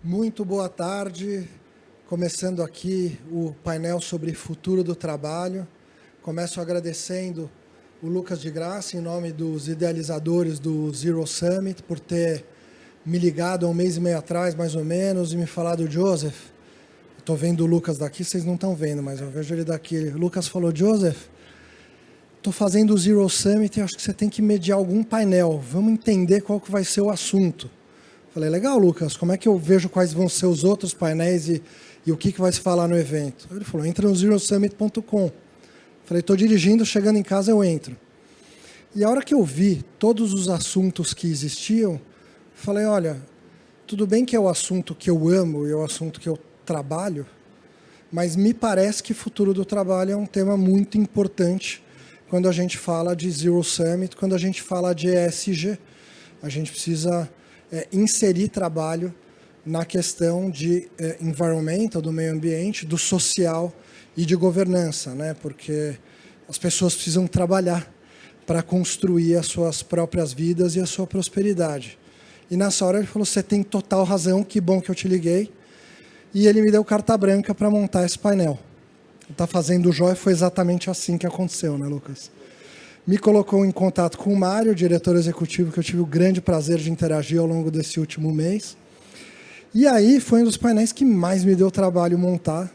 Muito boa tarde. Começando aqui o painel sobre futuro do trabalho. Começo agradecendo o Lucas de Graça, em nome dos idealizadores do Zero Summit, por ter me ligado há um mês e meio atrás, mais ou menos, e me falado: Joseph, estou vendo o Lucas daqui, vocês não estão vendo, mas eu vejo ele daqui. O Lucas falou: Joseph, estou fazendo o Zero Summit e acho que você tem que mediar algum painel. Vamos entender qual que vai ser o assunto. Falei: legal, Lucas, como é que eu vejo quais vão ser os outros painéis e o que vai se falar no evento? Ele falou: entra no zerosummit.com. Falei: estou dirigindo, chegando em casa eu entro. E a hora que eu vi todos os assuntos que existiam, falei: olha, tudo bem que é o assunto que eu amo e é o assunto que eu trabalho, mas me parece que futuro do trabalho é um tema muito importante quando a gente fala de Zero Summit, quando a gente fala de ESG. A gente precisa inserir trabalho na questão de environmental, do meio ambiente, do social e de governança, né? Porque as pessoas precisam trabalhar para construir as suas próprias vidas e a sua prosperidade. E nessa hora ele falou: você tem total razão, que bom que eu te liguei. E ele me deu carta branca para montar esse painel. Está fazendo o jóia, foi exatamente assim que aconteceu, né, Lucas? Me colocou em contato com o Mário, diretor executivo, que eu tive o grande prazer de interagir ao longo desse último mês. E aí foi um dos painéis que mais me deu trabalho montar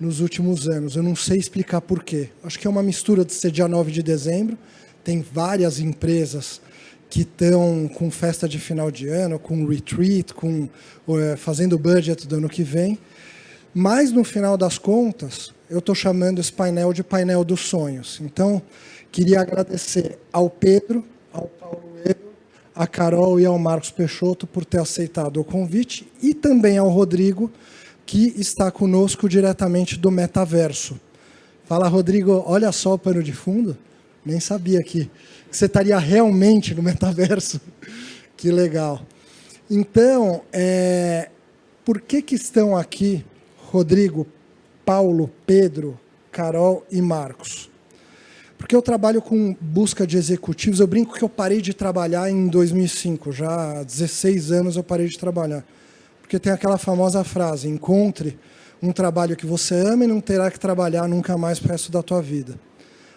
nos últimos anos. Eu não sei explicar por quê. Acho que é uma mistura de ser dia 9 de dezembro. Tem várias empresas que estão com festa de final de ano, com retreat, fazendo budget do ano que vem. Mas, no final das contas, eu estou chamando esse painel de painel dos sonhos. Então, queria agradecer ao Pedro, ao Paulo Ebro, à Carol e ao Marcos Peixoto por ter aceitado o convite, e também ao Rodrigo, que está conosco diretamente do Metaverso. Fala, Rodrigo, olha só o pano de fundo. Nem sabia que você estaria realmente no Metaverso. Que legal. Então, por que estão aqui Rodrigo, Paulo, Pedro, Carol e Marcos? Porque eu trabalho com busca de executivos. Eu brinco que eu parei de trabalhar em 2005. Já há 16 anos eu parei de trabalhar. Porque tem aquela famosa frase: encontre um trabalho que você ama e não terá que trabalhar nunca mais para o resto da tua vida.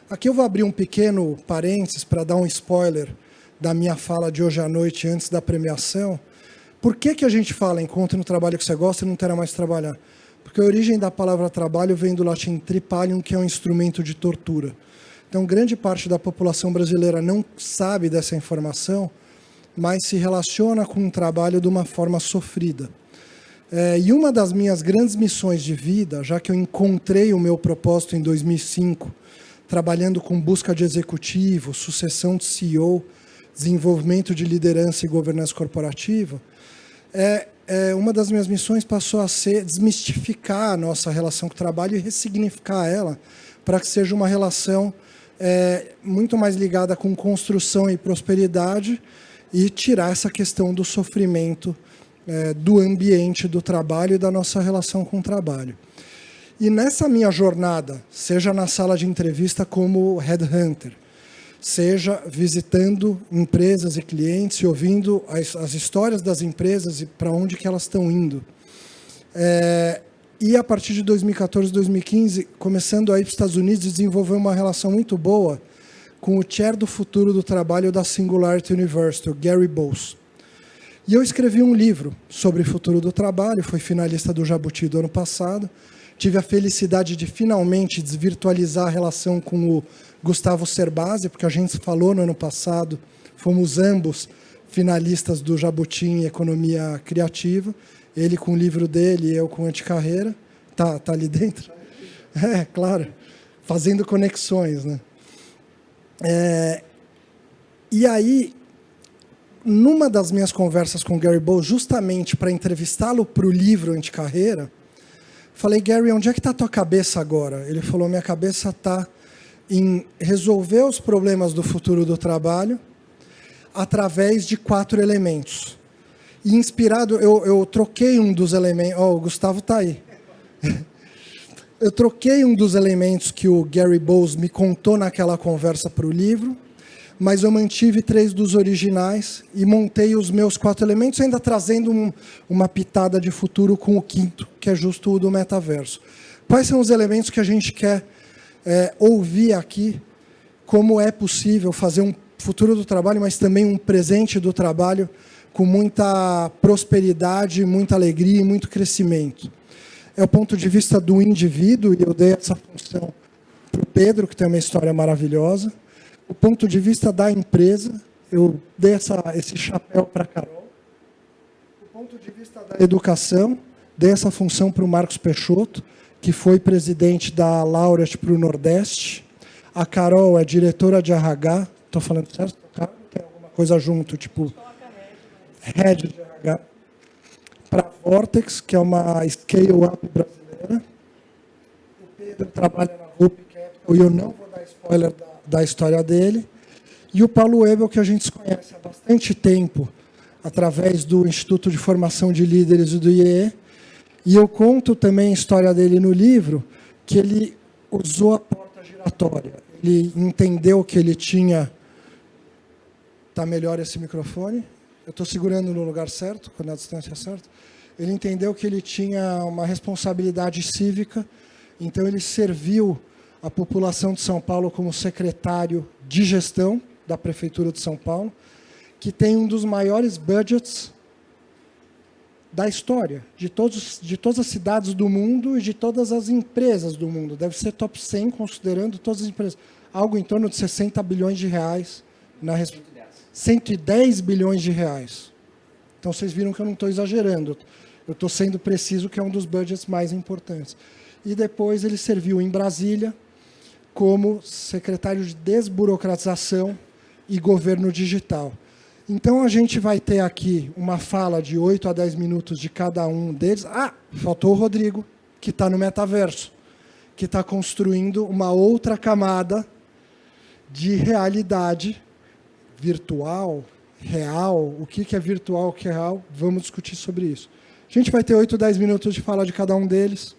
Aqui eu vou abrir um pequeno parênteses para dar um spoiler da minha fala de hoje à noite, antes da premiação. Por que a gente fala encontre um trabalho que você gosta e não terá mais que trabalhar? Porque a origem da palavra trabalho vem do latim tripalium, que é um instrumento de tortura. Então, grande parte da população brasileira não sabe dessa informação, mas se relaciona com o trabalho de uma forma sofrida. E uma das minhas grandes missões de vida, já que eu encontrei o meu propósito em 2005, trabalhando com busca de executivo, sucessão de CEO, desenvolvimento de liderança e governança corporativa, uma das minhas missões passou a ser desmistificar a nossa relação com o trabalho e ressignificar ela para que seja uma relação muito mais ligada com construção e prosperidade e tirar essa questão do sofrimento do ambiente do trabalho e da nossa relação com o trabalho. E nessa minha jornada, seja na sala de entrevista como headhunter, seja visitando empresas e clientes e ouvindo as histórias das empresas e para onde que elas estão indo. E a partir de 2014, 2015, começando a ir para os Estados Unidos e desenvolver uma relação muito boa com o chair do futuro do trabalho da Singularity University, o Gary Bose. E eu escrevi um livro sobre o futuro do trabalho, fui finalista do Jabuti do ano passado. Tive a felicidade de finalmente desvirtualizar a relação com o Gustavo Cerbasi, porque a gente falou no ano passado, fomos ambos finalistas do Jabuti em Economia Criativa, ele com o livro dele e eu com Anticarreira. Tá ali dentro? É, claro, fazendo conexões, né? E aí, numa das minhas conversas com o Gary Bohl, justamente para entrevistá-lo para o livro Anticarreira, falei, Gary, onde é que está a tua cabeça agora? Ele falou, minha cabeça está em resolver os problemas do futuro do trabalho através de 4 elementos. E inspirado, eu troquei um dos elementos... o Gustavo está aí. Eu troquei um dos elementos que o Gary Bohl me contou naquela conversa para o livro, mas eu mantive 3 dos originais e montei os meus 4 elementos, ainda trazendo uma pitada de futuro com o 5º, que é justo o do metaverso. Quais são os elementos que a gente quer ouvir aqui, como é possível fazer um futuro do trabalho, mas também um presente do trabalho com muita prosperidade, muita alegria e muito crescimento. É o ponto de vista do indivíduo, e eu dei essa função para o Pedro, que tem uma história maravilhosa. O ponto de vista da empresa, eu dei esse chapéu para a Carol. O ponto de vista da educação, dei essa função para o Marcos Peixoto, que foi presidente da Laureate para o Nordeste. A Carol é diretora de RH. Estou falando certo? Tem alguma coisa junto, tipo Head de RH. Para a Vortex, que é uma scale-up brasileira. O Pedro trabalha na Rup Capital, e eu não vou dar spoiler da história dele. E o Paulo Ebel, que a gente se conhece há bastante tempo, através do Instituto de Formação de Líderes e do IEE. E eu conto também a história dele no livro, que ele usou a porta giratória. Ele entendeu que ele tinha... Está melhor esse microfone? Eu estou segurando no lugar certo, quando a distância é certa. Ele entendeu que ele tinha uma responsabilidade cívica, então ele serviu a população de São Paulo como secretário de gestão da Prefeitura de São Paulo, que tem um dos maiores budgets da história, de todas as cidades do mundo e de todas as empresas do mundo. Deve ser top 100, considerando todas as empresas. Algo em torno de 60 bilhões de reais. 110 bilhões de reais. Então, vocês viram que eu não estou exagerando. Eu estou sendo preciso, que é um dos budgets mais importantes. E depois ele serviu em Brasília como secretário de desburocratização e governo digital. Então, a gente vai ter aqui uma fala de 8 a 10 minutos de cada um deles. Faltou o Rodrigo, que está no metaverso, que está construindo uma outra camada de realidade virtual, real. O que é virtual, o que é real? Vamos discutir sobre isso. A gente vai ter 8 a 10 minutos de fala de cada um deles.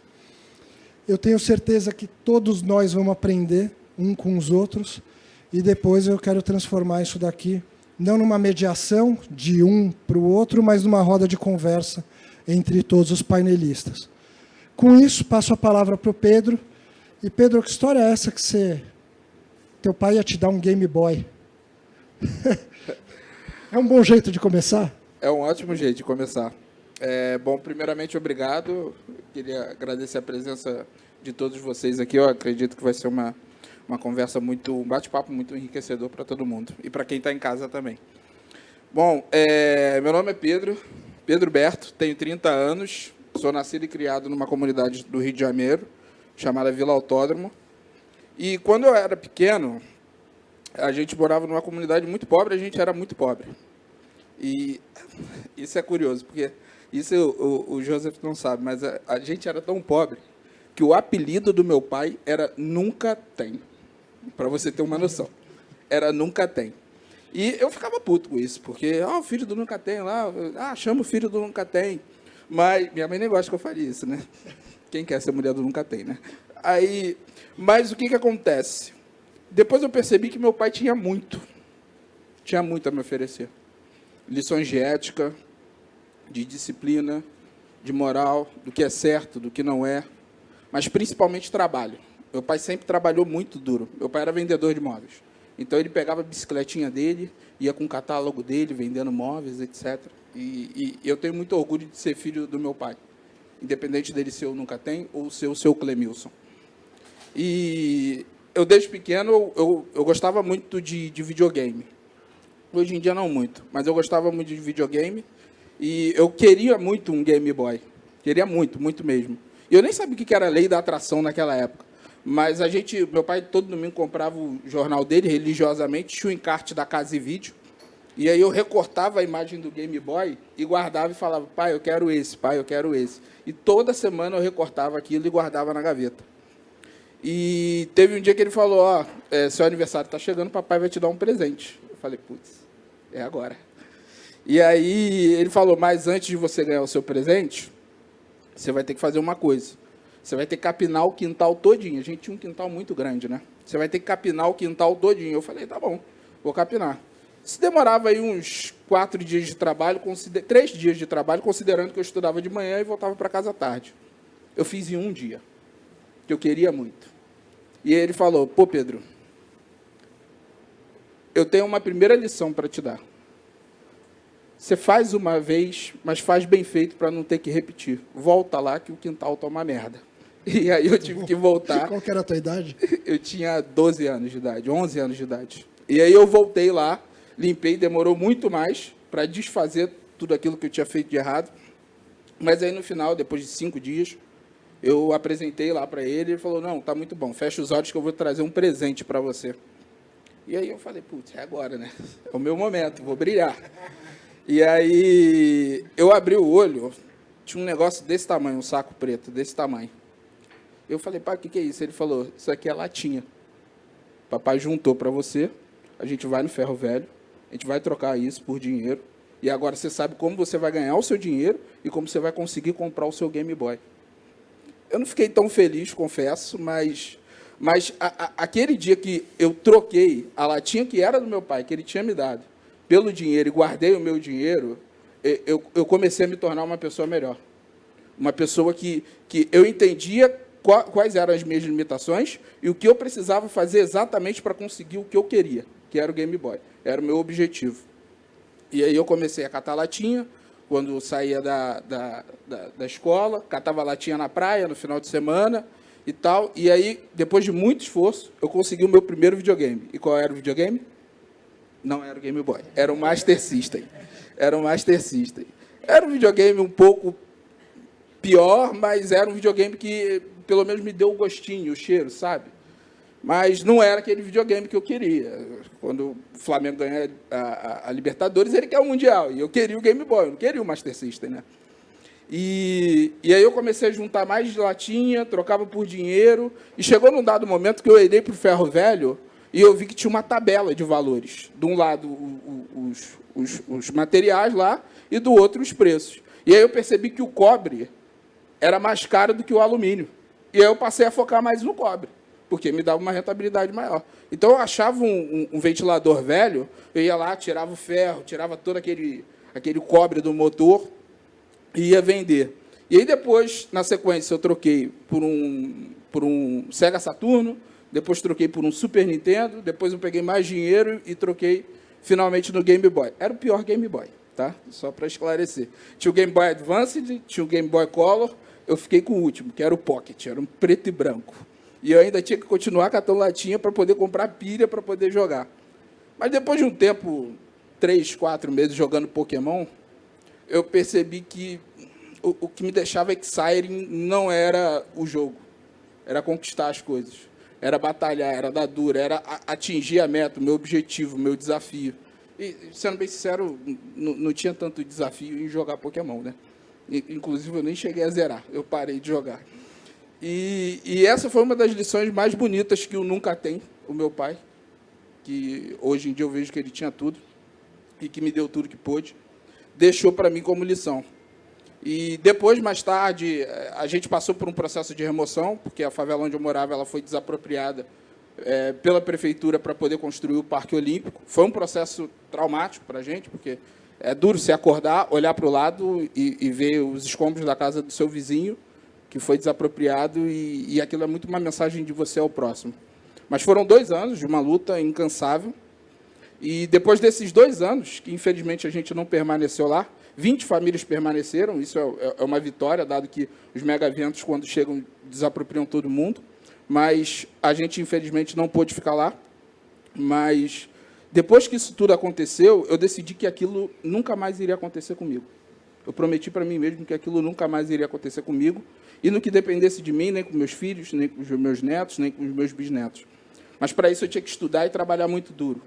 Eu tenho certeza que todos nós vamos aprender um com os outros, e depois eu quero transformar isso daqui não numa mediação de um para o outro, mas numa roda de conversa entre todos os painelistas. Com isso, passo a palavra para o Pedro. E, Pedro, que história é essa que teu pai ia te dar um Game Boy? É um bom jeito de começar? É um ótimo jeito de começar. Bom, primeiramente, obrigado. Queria agradecer a presença de todos vocês aqui. Eu acredito que vai ser um bate-papo muito enriquecedor para todo mundo. E para quem está em casa também. Bom, meu nome é Pedro Berto, tenho 30 anos, sou nascido e criado numa comunidade do Rio de Janeiro, chamada Vila Autódromo. E quando eu era pequeno, a gente morava numa comunidade muito pobre, a gente era muito pobre. E isso é curioso, porque isso o Joseph não sabe, mas a gente era tão pobre que o apelido do meu pai era Nunca Tem. Para você ter uma noção. Era Nunca Tem. E eu ficava puto com isso, porque o filho do Nunca Tem lá, chama o filho do Nunca Tem. Mas minha mãe nem gosta que eu faria isso, né? Quem quer ser mulher do Nunca Tem, né? Mas o que acontece? Depois eu percebi que meu pai tinha muito a me oferecer. Lições de ética, de disciplina, de moral, do que é certo, do que não é, mas principalmente trabalho. Meu pai sempre trabalhou muito duro. Meu pai era vendedor de móveis. Então, ele pegava a bicicletinha dele, ia com o catálogo dele, vendendo móveis, etc. E eu tenho muito orgulho de ser filho do meu pai, independente dele ser o Nunca Tem ou ser o seu Clemilson. E eu, desde pequeno, eu gostava muito de videogame. Hoje em dia, não muito, mas eu gostava muito de videogame e eu queria muito um Game Boy. Queria muito, muito mesmo. E eu nem sabia o que era a lei da atração naquela época. Mas meu pai todo domingo comprava o jornal dele, religiosamente, tinha o encarte da Casa e Vídeo. E aí eu recortava a imagem do Game Boy e guardava e falava, pai, eu quero esse, pai, eu quero esse. E toda semana eu recortava aquilo e guardava na gaveta. E teve um dia que ele falou, seu aniversário está chegando, papai vai te dar um presente. Eu falei, putz, é agora. E aí ele falou, mas antes de você ganhar o seu presente, você vai ter que fazer uma coisa. Você vai ter que capinar o quintal todinho. A gente tinha um quintal muito grande, né? Você vai ter que capinar o quintal todinho. Eu falei, tá bom, vou capinar. Isso demorava aí uns 4 dias de trabalho, 3 dias de trabalho, considerando que eu estudava de manhã e voltava para casa à tarde. Eu fiz em um dia, que eu queria muito. E ele falou, pô, Pedro, eu tenho uma primeira lição para te dar. Você faz uma vez, mas faz bem feito para não ter que repetir. Volta lá que o quintal tá uma merda. E aí eu tive que voltar. Qual que era a tua idade? Eu tinha 12 anos de idade, 11 anos de idade. E aí eu voltei lá, limpei, demorou muito mais para desfazer tudo aquilo que eu tinha feito de errado. Mas aí, no final, depois de 5 dias, eu apresentei lá para ele, ele falou, não, tá muito bom, fecha os olhos que eu vou trazer um presente para você. E aí eu falei, putz, é agora, né? É o meu momento, vou brilhar. E aí eu abri o olho, tinha um negócio desse tamanho, um saco preto, desse tamanho. Eu falei, pai, o que é isso? Ele falou, isso aqui é latinha. Papai juntou para você, a gente vai no ferro velho, a gente vai trocar isso por dinheiro, e agora você sabe como você vai ganhar o seu dinheiro e como você vai conseguir comprar o seu Game Boy. Eu não fiquei tão feliz, confesso, mas aquele dia que eu troquei a latinha que era do meu pai, que ele tinha me dado, pelo dinheiro e guardei o meu dinheiro, eu comecei a me tornar uma pessoa melhor. Uma pessoa que eu entendia quais eram as minhas limitações e o que eu precisava fazer exatamente para conseguir o que eu queria, que era o Game Boy. Era o meu objetivo. E aí eu comecei a catar latinha, quando eu saía da escola, catava latinha na praia, no final de semana e tal. E aí, depois de muito esforço, eu consegui o meu primeiro videogame. E qual era o videogame? Não era o Game Boy, era o Master System. Era o Master System. Era um videogame um pouco pior, mas era um videogame que, pelo menos, me deu o gostinho, o cheiro, sabe? Mas não era aquele videogame que eu queria. Quando o Flamengo ganha a Libertadores, ele quer o Mundial. E eu queria o Game Boy, eu não queria o Master System, né? E aí eu comecei a juntar mais de latinha, trocava por dinheiro, e chegou num dado momento que eu olhei para o ferro velho e eu vi que tinha uma tabela de valores. De um lado, os materiais lá, e do outro, os preços. E aí eu percebi que o cobre era mais caro do que o alumínio. E aí eu passei a focar mais no cobre, porque me dava uma rentabilidade maior. Então, eu achava um ventilador velho, eu ia lá, tirava o ferro, tirava todo aquele cobre do motor e ia vender. E aí, depois, na sequência, eu troquei por um Sega Saturno, depois troquei por um Super Nintendo, depois eu peguei mais dinheiro e troquei, finalmente, no Game Boy. Era o pior Game Boy, tá? Só para esclarecer. Tinha o Game Boy Advance, tinha o Game Boy Color, eu fiquei com o último, que era o Pocket, era um preto e branco. E eu ainda tinha que continuar catando latinha para poder comprar pilha para poder jogar. Mas depois de um tempo, 3, 4 meses jogando Pokémon, eu percebi que o que me deixava exciting não era o jogo, era conquistar as coisas, era batalhar, era dar dura, era atingir a meta, o meu objetivo, o meu desafio. E, sendo bem sincero, não tinha tanto desafio em jogar Pokémon, né? Inclusive, eu nem cheguei a zerar, eu parei de jogar. E essa foi uma das lições mais bonitas que o Nunca Tem, o meu pai, que hoje em dia eu vejo que ele tinha tudo e que me deu tudo que pôde, deixou para mim como lição. E depois, mais tarde, a gente passou por um processo de remoção, porque a favela onde eu morava ela foi desapropriada pela prefeitura para poder construir o Parque Olímpico. Foi um processo traumático para a gente, porque é duro se acordar, olhar para o lado e ver os escombros da casa do seu vizinho, que foi desapropriado, e aquilo é muito uma mensagem de você ao próximo. Mas foram 2 anos de uma luta incansável. E depois desses 2 anos, que infelizmente a gente não permaneceu lá, 20 famílias permaneceram, isso é uma vitória, dado que os megaventos, quando chegam, desapropriam todo mundo. Mas a gente, infelizmente, não pôde ficar lá. Mas, depois que isso tudo aconteceu, eu decidi que aquilo nunca mais iria acontecer comigo. Eu prometi para mim mesmo que aquilo nunca mais iria acontecer comigo, e no que dependesse de mim, nem com meus filhos, nem com os meus netos, nem com os meus bisnetos. Mas, para isso, eu tinha que estudar e trabalhar muito duro.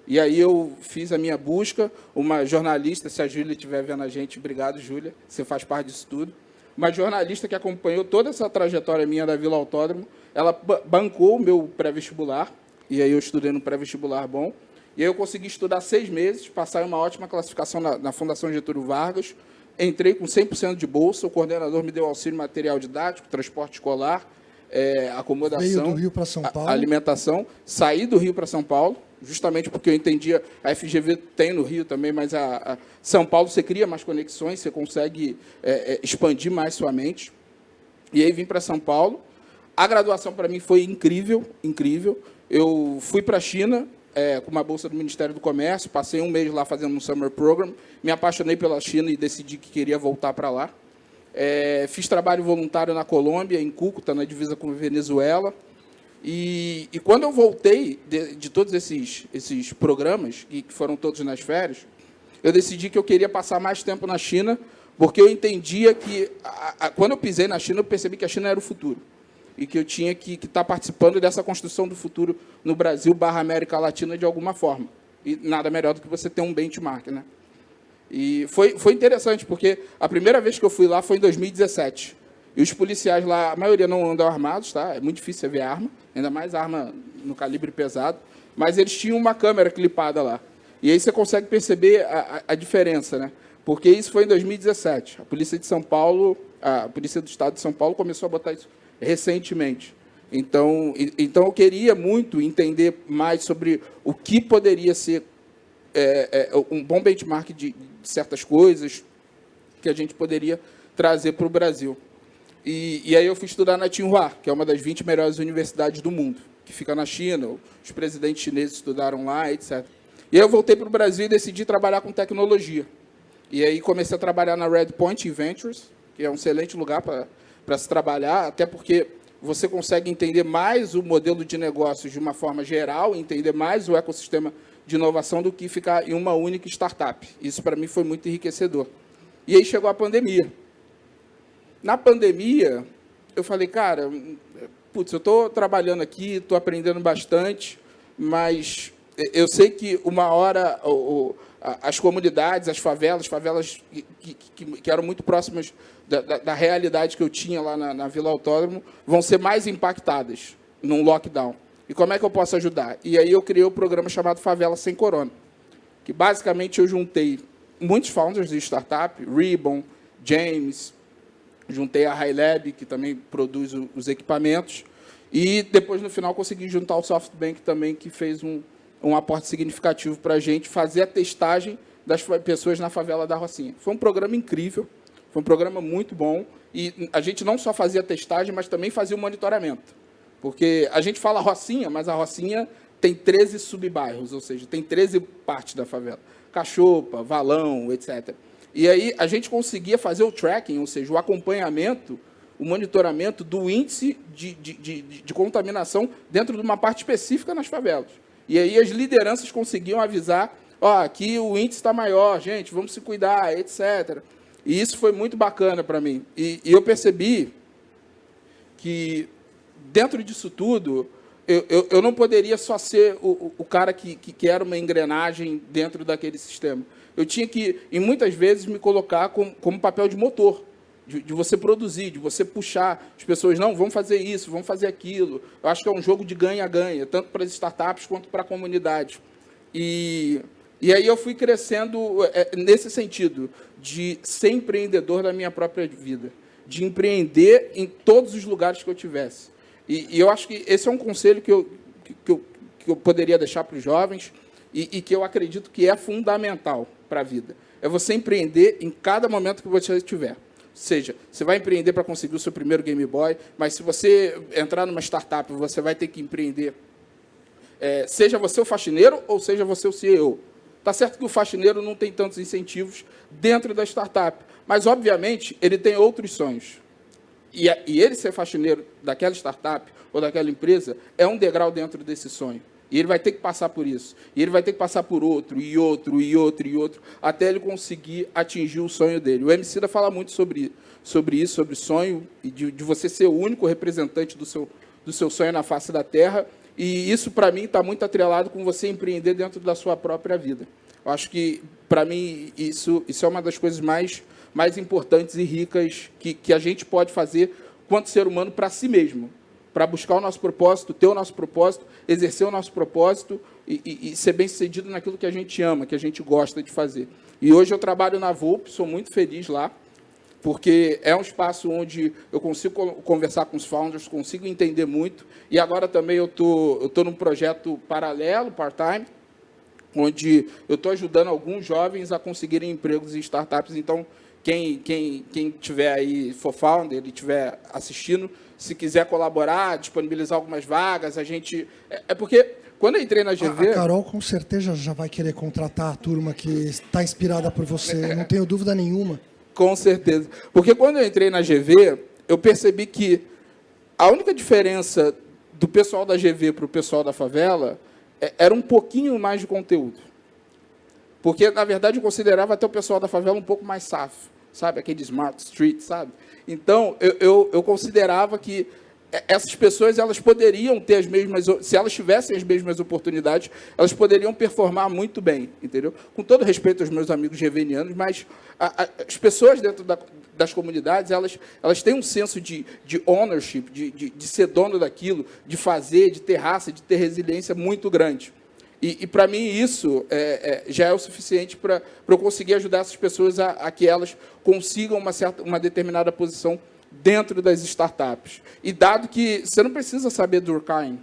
E aí eu fiz a minha busca, uma jornalista, se a Júlia estiver vendo a gente, obrigado, Júlia, você faz parte disso tudo, uma jornalista que acompanhou toda essa trajetória minha da Vila Autódromo, ela bancou o meu pré-vestibular, e aí eu estudei no pré-vestibular bom, e aí eu consegui estudar 6 meses, passar em uma ótima classificação na Fundação Getúlio Vargas, entrei com 100% de bolsa, o coordenador me deu auxílio material didático, transporte escolar, acomodação, veio do Rio para São Paulo, alimentação, saí do Rio para São Paulo, justamente porque eu entendia, a FGV tem no Rio também, mas a São Paulo você cria mais conexões, você consegue expandir mais sua mente. E aí vim para São Paulo. A graduação para mim foi incrível, incrível. Eu fui para a China com uma bolsa do Ministério do Comércio, passei 1 mês lá fazendo um summer program, me apaixonei pela China e decidi que queria voltar para lá. Fiz trabalho voluntário na Colômbia, em Cúcuta, na divisa com a Venezuela. E quando eu voltei de todos esses programas, que foram todos nas férias, eu decidi que eu queria passar mais tempo na China, porque eu entendia que, quando eu pisei na China, eu percebi que a China era o futuro, e que eu tinha que estar participando dessa construção do futuro no Brasil / América Latina de alguma forma. E nada melhor do que você ter um benchmark, né? E foi interessante, porque a primeira vez que eu fui lá foi em 2017. E os policiais lá, a maioria não andam armados, tá? É muito difícil você ver arma, ainda mais arma no calibre pesado, mas eles tinham uma câmera clipada lá. E aí você consegue perceber a diferença, né? Porque isso foi em 2017. A Polícia de São Paulo, a Polícia do Estado de São Paulo começou a botar isso recentemente. Então eu queria muito entender mais sobre o que poderia ser um bom benchmark de certas coisas que a gente poderia trazer para o Brasil. E aí eu fui estudar na Tsinghua, que é uma das 20 melhores universidades do mundo, que fica na China, os presidentes chineses estudaram lá, etc. E aí eu voltei para o Brasil e decidi trabalhar com tecnologia. E aí comecei a trabalhar na Redpoint Ventures, que é um excelente lugar para se trabalhar, até porque você consegue entender mais o modelo de negócios de uma forma geral, entender mais o ecossistema de inovação do que ficar em uma única startup. Isso, para mim, foi muito enriquecedor. E aí chegou a pandemia. Na pandemia, eu falei, cara, putz, eu estou trabalhando aqui, estou aprendendo bastante, mas eu sei que uma hora as comunidades, as favelas que eram muito próximas da realidade que eu tinha lá na Vila Autódromo, vão ser mais impactadas num lockdown. E como é que eu posso ajudar? E aí eu criei um programa chamado Favela Sem Corona, que basicamente eu juntei muitos founders de startup, Ribbon, James, juntei a HighLab, que também produz os equipamentos, e depois, no final, consegui juntar o SoftBank também, que fez um aporte significativo para a gente fazer a testagem das pessoas na favela da Rocinha. Foi um programa incrível, foi um programa muito bom, e a gente não só fazia a testagem, mas também fazia o monitoramento. Porque a gente fala Rocinha, mas a Rocinha tem 13 subbairros, ou seja, tem 13 partes da favela. Cachopa, Valão, etc. E aí a gente conseguia fazer o tracking, ou seja, o acompanhamento, o monitoramento do índice de contaminação dentro de uma parte específica nas favelas. E aí as lideranças conseguiam avisar, aqui o índice está maior, gente, vamos se cuidar, etc. E isso foi muito bacana para mim. E eu percebi que, dentro disso tudo, eu não poderia só ser o cara que era uma engrenagem dentro daquele sistema. Eu tinha que, e muitas vezes, me colocar como papel de motor, de você produzir, de você puxar as pessoas, não, vamos fazer isso, vamos fazer aquilo. Eu acho que é um jogo de ganha-ganha, tanto para as startups quanto para a comunidade. E aí eu fui crescendo nesse sentido, de ser empreendedor da minha própria vida, de empreender em todos os lugares que eu tivesse. E eu acho que esse é um conselho que eu poderia deixar para os jovens e que eu acredito que é fundamental para a vida. É você empreender em cada momento que você tiver. Ou seja, você vai empreender para conseguir o seu primeiro Game Boy, mas se você entrar numa startup, você vai ter que empreender seja você o faxineiro ou seja você o CEO. Está certo que o faxineiro não tem tantos incentivos dentro da startup, mas, obviamente, ele tem outros sonhos. E ele ser faxineiro daquela startup ou daquela empresa é um degrau dentro desse sonho. E ele vai ter que passar por isso. E ele vai ter que passar por outro, e outro, e outro, e outro, até ele conseguir atingir o sonho dele. O Emicida fala muito sobre isso, sobre sonho, e de você ser o único representante do seu sonho na face da Terra. E isso, para mim, está muito atrelado com você empreender dentro da sua própria vida. Eu acho que, para mim, isso é uma das coisas mais importantes e ricas que a gente pode fazer quanto ser humano para si mesmo, para buscar o nosso propósito, ter o nosso propósito, exercer o nosso propósito e ser bem-sucedido naquilo que a gente ama, que a gente gosta de fazer. E hoje eu trabalho na Volpe, sou muito feliz lá, porque é um espaço onde eu consigo conversar com os founders, consigo entender muito, e agora também eu tô num projeto paralelo, part-time, onde eu estou ajudando alguns jovens a conseguirem empregos em startups. Então, quem tiver aí, for founder, ele estiver assistindo, se quiser colaborar, disponibilizar algumas vagas, a gente... porque, quando eu entrei na GV... A Carol, com certeza, já vai querer contratar a turma que está inspirada por você, não tenho dúvida nenhuma. Com certeza. Porque, quando eu entrei na GV, eu percebi que a única diferença do pessoal da GV para o pessoal da favela era um pouquinho mais de conteúdo. Porque, na verdade, eu considerava até o pessoal da favela um pouco mais safo, sabe? Aquele Smart Street, sabe? Então, eu considerava que essas pessoas, elas poderiam ter as mesmas... Se elas tivessem as mesmas oportunidades, elas poderiam performar muito bem, entendeu? Com todo respeito aos meus amigos gevenianos, mas as pessoas dentro das comunidades, elas têm um senso de ownership, de ser dono daquilo, de fazer, de ter raça, de ter resiliência muito grande. E para mim, isso já é o suficiente para eu conseguir ajudar essas pessoas a que elas consigam uma determinada posição dentro das startups. E dado que você não precisa saber Durkheim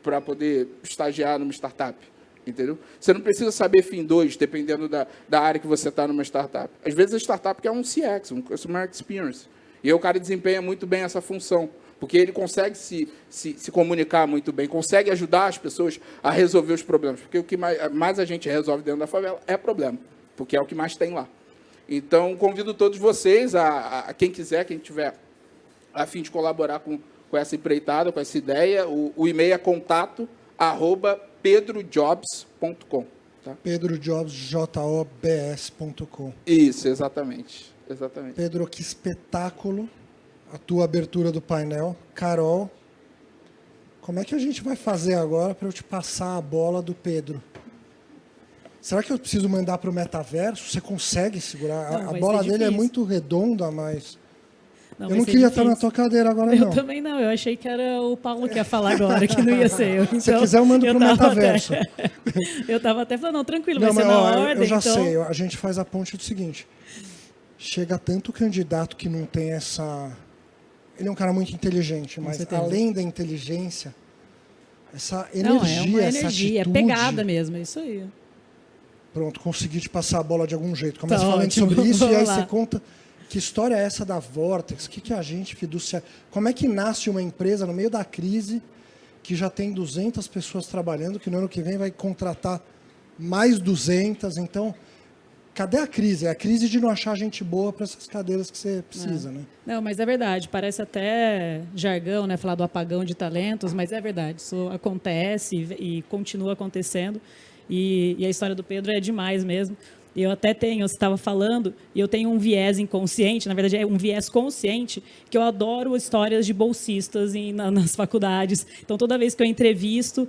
para poder estagiar numa startup, entendeu? Você não precisa saber FIM 2, dependendo da área que você está numa startup. Às vezes, a startup quer um CX, um Customer Experience. E aí o cara desempenha muito bem essa função, porque ele consegue se comunicar muito bem, consegue ajudar as pessoas a resolver os problemas. Porque o que mais a gente resolve dentro da favela é problema, porque é o que mais tem lá. Então, convido todos vocês, a quem quiser, quem tiver a fim de colaborar com essa empreitada, com essa ideia, o e-mail é contato@pedrojobs.com. Tá? pedrojobs.com. Isso, exatamente. Pedro, que espetáculo a tua abertura do painel. Carol, como é que a gente vai fazer agora para eu te passar a bola do Pedro? Será que eu preciso mandar para o metaverso? Você consegue segurar? Não, a bola dele é muito redonda, mas... Não, eu não queria estar na tua cadeira agora, não. Eu também não. Eu achei que era o Paulo que ia falar agora, que não ia ser eu. Então, se quiser, eu mando para o metaverso. Eu estava até falando, não, tranquilo, não, vai ser mas, na ordem. Eu já então... sei. A gente faz a ponte do seguinte. Chega tanto candidato que não tem essa... Ele é um cara muito inteligente, mas além da inteligência, essa energia, essa atitude... É pegada mesmo, é isso aí. Pronto, consegui te passar a bola de algum jeito. Começa Tá falando ótimo. sobre isso e aí Vamos lá. você conta que história é essa da Vortex, o que é agente fiduciário, como é que nasce uma empresa no meio da crise que já tem 200 pessoas trabalhando, que no ano que vem vai contratar mais 200, então... Cadê a crise? É a crise de não achar gente boa para essas cadeiras que você precisa, né? Não, mas é verdade. Parece até jargão, né? Falar do apagão de talentos, mas é verdade. Isso acontece e continua acontecendo. E a história do Pedro é demais mesmo. Eu até tenho, você estava falando, e eu tenho um viés inconsciente, na verdade é um viés consciente, que eu adoro histórias de bolsistas nas faculdades. Então, toda vez que eu entrevisto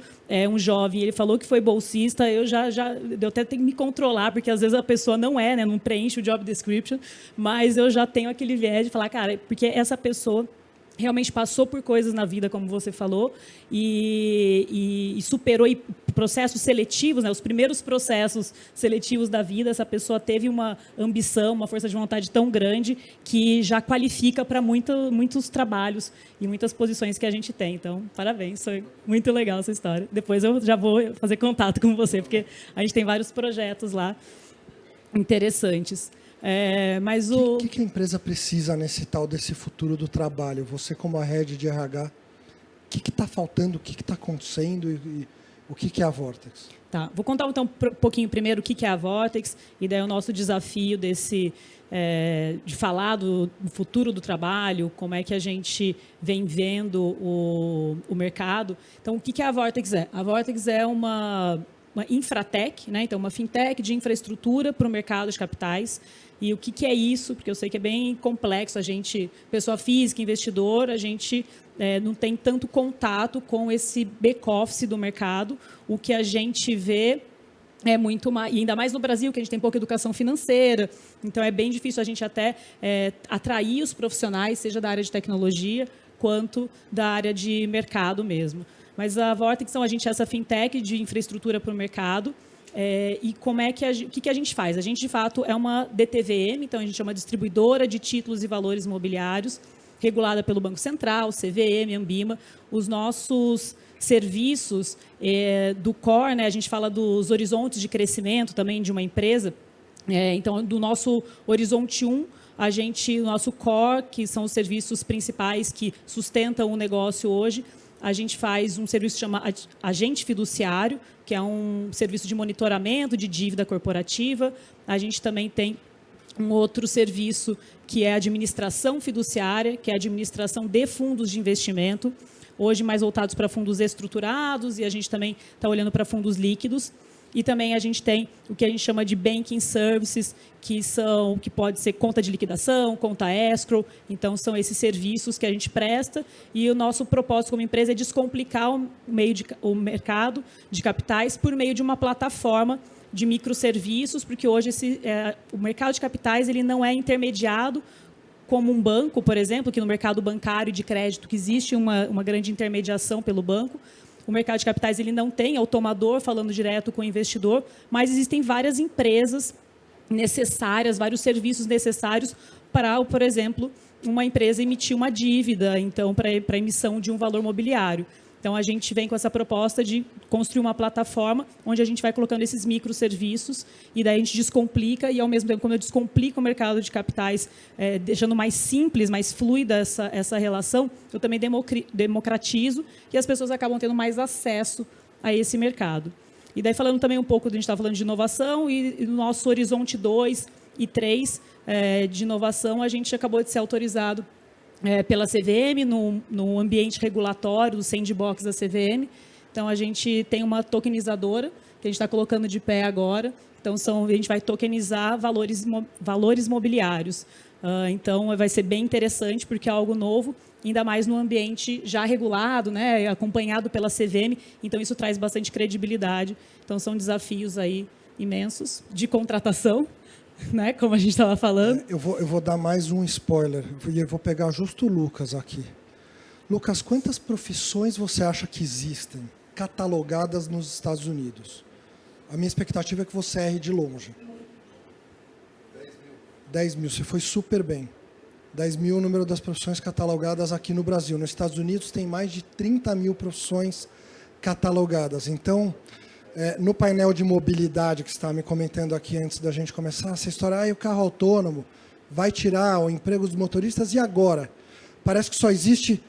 um jovem, ele falou que foi bolsista, eu até tenho que me controlar, porque às vezes a pessoa não é, né, não preenche o job description, mas eu já tenho aquele viés de falar, cara, porque essa pessoa realmente passou por coisas na vida, como você falou, e superou processos seletivos, né, os primeiros processos seletivos da vida. Essa pessoa teve uma ambição, uma força de vontade tão grande que já qualifica para muitos trabalhos e muitas posições que a gente tem. Então, parabéns, foi muito legal essa história. Depois eu já vou fazer contato com você, porque a gente tem vários projetos lá interessantes. Mas o que a empresa precisa desse futuro do trabalho? Você, como a head de RH, o que está faltando, o que está acontecendo? O que é a Vortex? Tá, vou contar então um pouquinho primeiro o que é a Vortex e daí o nosso desafio de falar do futuro do trabalho, como é que a gente vem vendo o mercado. Então, o que a Vortex é? A Vortex é uma infratech, né? Então, uma fintech de infraestrutura para o mercado de capitais. E o que é isso? Porque eu sei que é bem complexo. A gente, pessoa física, investidor, a gente não tem tanto contato com esse back-office do mercado. O que a gente vê é muito mais, e ainda mais no Brasil, que a gente tem pouca educação financeira, então é bem difícil a gente até atrair os profissionais, seja da área de tecnologia, quanto da área de mercado mesmo. Mas a Vortex, a gente é essa fintech de infraestrutura para o mercado. E como é que o que a gente faz? A gente, de fato, é uma DTVM, então a gente é uma distribuidora de títulos e valores imobiliários, regulada pelo Banco Central, CVM, Ambima. Os nossos serviços do core, né, a gente fala dos horizontes de crescimento também de uma empresa. Então, do nosso horizonte 1, o nosso core, que são os serviços principais que sustentam o negócio hoje, a gente faz um serviço que chama agente fiduciário, que é um serviço de monitoramento de dívida corporativa. A gente também tem um outro serviço que é a administração fiduciária, que é a administração de fundos de investimento, hoje mais voltados para fundos estruturados, e a gente também está olhando para fundos líquidos. E também a gente tem o que a gente chama de banking services, que pode ser conta de liquidação, conta escrow. Então, são esses serviços que a gente presta. E o nosso propósito como empresa é descomplicar o mercado de capitais por meio de uma plataforma de microserviços, porque hoje o mercado de capitais ele não é intermediado como um banco, por exemplo, que no mercado bancário de crédito que existe uma grande intermediação pelo banco. O mercado de capitais ele não tem tomador falando direto com o investidor, mas existem várias empresas necessárias, vários serviços necessários para, por exemplo, uma empresa emitir uma dívida, então para a emissão de um valor mobiliário. Então, a gente vem com essa proposta de construir uma plataforma onde a gente vai colocando esses microserviços e daí a gente descomplica e, ao mesmo tempo, quando eu descomplico o mercado de capitais, deixando mais simples, mais fluida essa relação, eu também democratizo e as pessoas acabam tendo mais acesso a esse mercado. E daí, falando também um pouco, a gente está falando de inovação e no nosso horizonte 2 e 3 de inovação, a gente acabou de ser autorizado pela CVM, no ambiente regulatório, do sandbox da CVM. Então, a gente tem uma tokenizadora, que a gente está colocando de pé agora. Então, a gente vai tokenizar valores mobiliários. Então, vai ser bem interessante, porque é algo novo, ainda mais no ambiente já regulado, né, acompanhado pela CVM. Então, isso traz bastante credibilidade. Então, são desafios aí imensos de contratação, né, como a gente estava falando. Eu vou dar mais um spoiler, e eu vou pegar justo o Lucas aqui. Lucas, quantas profissões você acha que existem catalogadas nos Estados Unidos? A minha expectativa é que você erre de longe. 10 mil, você foi super bem. 10 mil é o número das profissões catalogadas aqui no Brasil. Nos Estados Unidos tem mais de 30 mil profissões catalogadas. Então, no painel de mobilidade que você estava me comentando aqui antes da gente começar, essa história, o carro autônomo vai tirar o emprego dos motoristas, e agora? Parece que só existe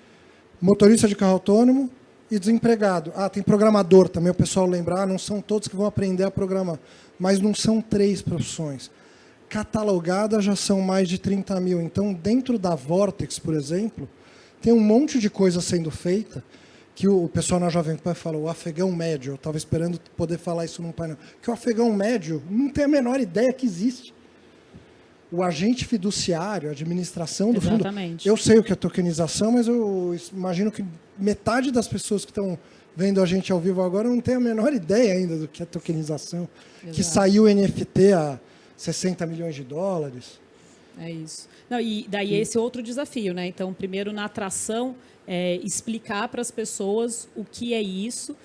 motorista de carro autônomo e desempregado. Tem programador também, o pessoal lembra, não são todos que vão aprender a programar, mas não são 3 profissões. Catalogadas já são mais de 30 mil. Então, dentro da Vortex, por exemplo, tem um monte de coisa sendo feita, que o pessoal na Jovem Pan fala, o afegão médio, eu estava esperando poder falar isso num painel, que o afegão médio não tem a menor ideia que existe. O agente fiduciário, a administração do fundo. Eu sei o que é tokenização, mas eu imagino que metade das pessoas que estão vendo a gente ao vivo agora não tem a menor ideia ainda do que é tokenização. Exato. Que saiu o NFT a 60 milhões de dólares. É isso. Não, e daí esse é outro desafio, né? Então, primeiro, na atração, explicar para as pessoas o que é isso,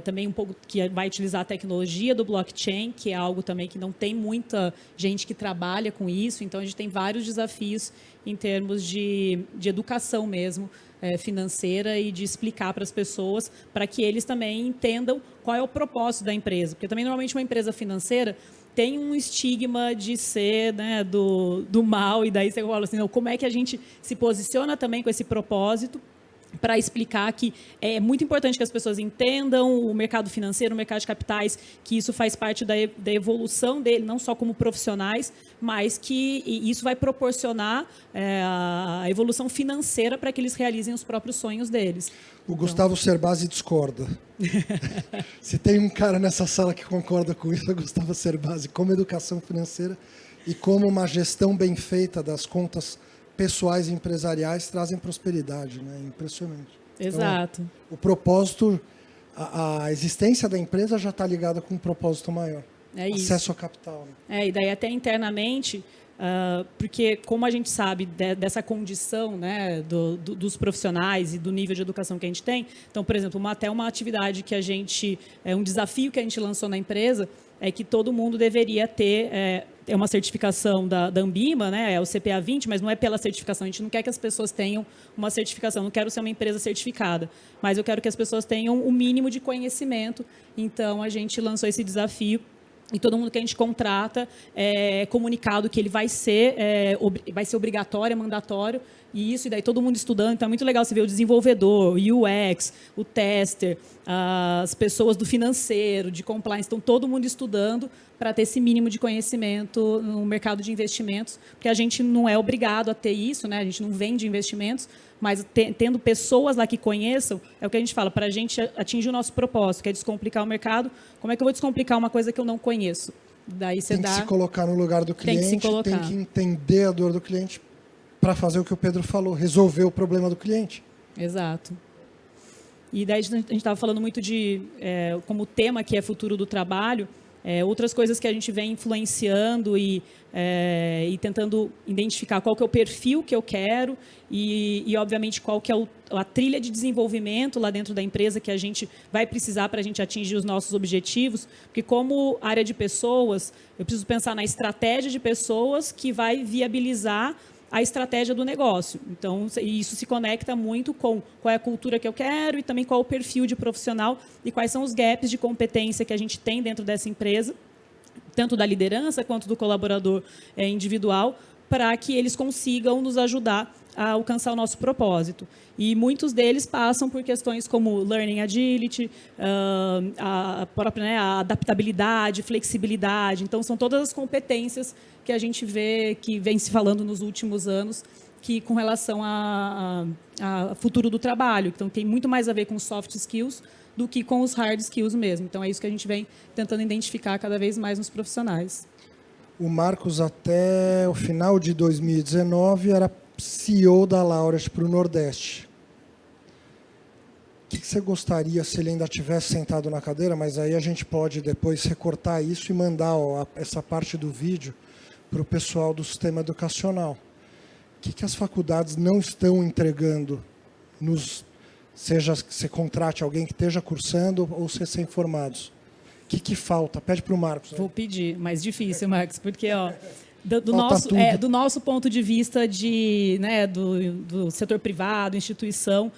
também um pouco que vai utilizar a tecnologia do blockchain, que é algo também que não tem muita gente que trabalha com isso, então a gente tem vários desafios em termos de educação mesmo, financeira, e de explicar para as pessoas, para que eles também entendam qual é o propósito da empresa, porque também normalmente uma empresa financeira tem um estigma de ser, né, do mal, e daí você fala assim, não, como é que a gente se posiciona também com esse propósito para explicar que é muito importante que as pessoas entendam o mercado financeiro, o mercado de capitais, que isso faz parte da evolução dele, não só como profissionais, mas que isso vai proporcionar a evolução financeira para que eles realizem os próprios sonhos deles. O Gustavo Cerbasi discorda. Se tem um cara nessa sala que concorda com isso, é o Gustavo Cerbasi, como educação financeira e como uma gestão bem feita das contas pessoais e empresariais trazem prosperidade, né? Impressionante. Exato. Então, o propósito, a existência da empresa já está ligada com um propósito maior. É isso. Acesso ao capital. Né? E daí até internamente, porque como a gente sabe dessa condição, né, dos profissionais e do nível de educação que a gente tem, então, por exemplo, até uma atividade que a gente, um desafio que a gente lançou na empresa é que todo mundo deveria ter uma certificação da Ambima, né, é o CPA 20, mas não é pela certificação, a gente não quer que as pessoas tenham uma certificação, não quero ser uma empresa certificada, mas eu quero que as pessoas tenham o mínimo de conhecimento, então a gente lançou esse desafio. E todo mundo que a gente contrata é comunicado que ele vai ser obrigatório, é mandatório, e daí todo mundo estudando. Então é muito legal você ver o desenvolvedor, o UX, o tester, as pessoas do financeiro, de compliance, então todo mundo estudando para ter esse mínimo de conhecimento no mercado de investimentos, porque a gente não é obrigado a ter isso, né? A gente não vende investimentos, mas tendo pessoas lá que conheçam, é o que a gente fala, para a gente atingir o nosso propósito, que é descomplicar o mercado, como é que eu vou descomplicar uma coisa que eu não conheço? Daí você tem que se colocar no lugar do cliente, tem que entender a dor do cliente para fazer o que o Pedro falou, resolver o problema do cliente. Exato. E daí a gente estava falando muito de, como tema que é futuro do trabalho, outras coisas que a gente vem influenciando e tentando identificar qual que é o perfil que eu quero e obviamente, qual que é a trilha de desenvolvimento lá dentro da empresa que a gente vai precisar para a gente atingir os nossos objetivos. Porque como área de pessoas, eu preciso pensar na estratégia de pessoas que vai viabilizar a estratégia do negócio. Então, isso se conecta muito com qual é a cultura que eu quero e também qual é o perfil de profissional e quais são os gaps de competência que a gente tem dentro dessa empresa, tanto da liderança quanto do colaborador individual, para que eles consigam nos ajudar a alcançar o nosso propósito. E muitos deles passam por questões como learning agility, a própria a adaptabilidade, flexibilidade. Então, são todas as competências que a gente vê, que vem se falando nos últimos anos, que com relação a futuro do trabalho. Então, tem muito mais a ver com soft skills do que com os hard skills mesmo. Então, é isso que a gente vem tentando identificar cada vez mais nos profissionais. O Marcos, até o final de 2019, era CEO da Laureate para o Nordeste. O que você gostaria, se ele ainda tivesse sentado na cadeira, mas aí a gente pode depois recortar isso e mandar essa parte do vídeo para o pessoal do sistema educacional. O que as faculdades não estão entregando, seja que você contrate alguém que esteja cursando ou recém-formados? O que falta? Pede para o Marcos. Vou pedir, mais difícil, Marcos, porque do nosso ponto de vista do setor privado, instituição,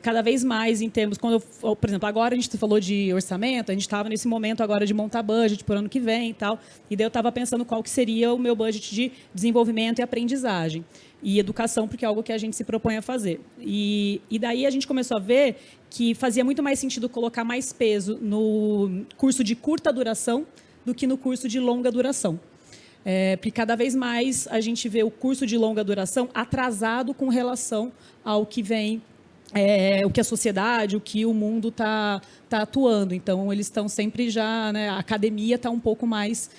cada vez mais em termos, por exemplo, agora a gente falou de orçamento, a gente estava nesse momento agora de montar budget para o ano que vem e tal, e daí eu estava pensando qual que seria o meu budget de desenvolvimento e aprendizagem. E educação, porque é algo que a gente se propõe a fazer. E daí a gente começou a ver que fazia muito mais sentido colocar mais peso no curso de curta duração do que no curso de longa duração. Porque cada vez mais a gente vê o curso de longa duração atrasado com relação ao que vem, o que a sociedade, o que o mundo está atuando. Então, eles estão sempre já, né, a academia está um pouco mais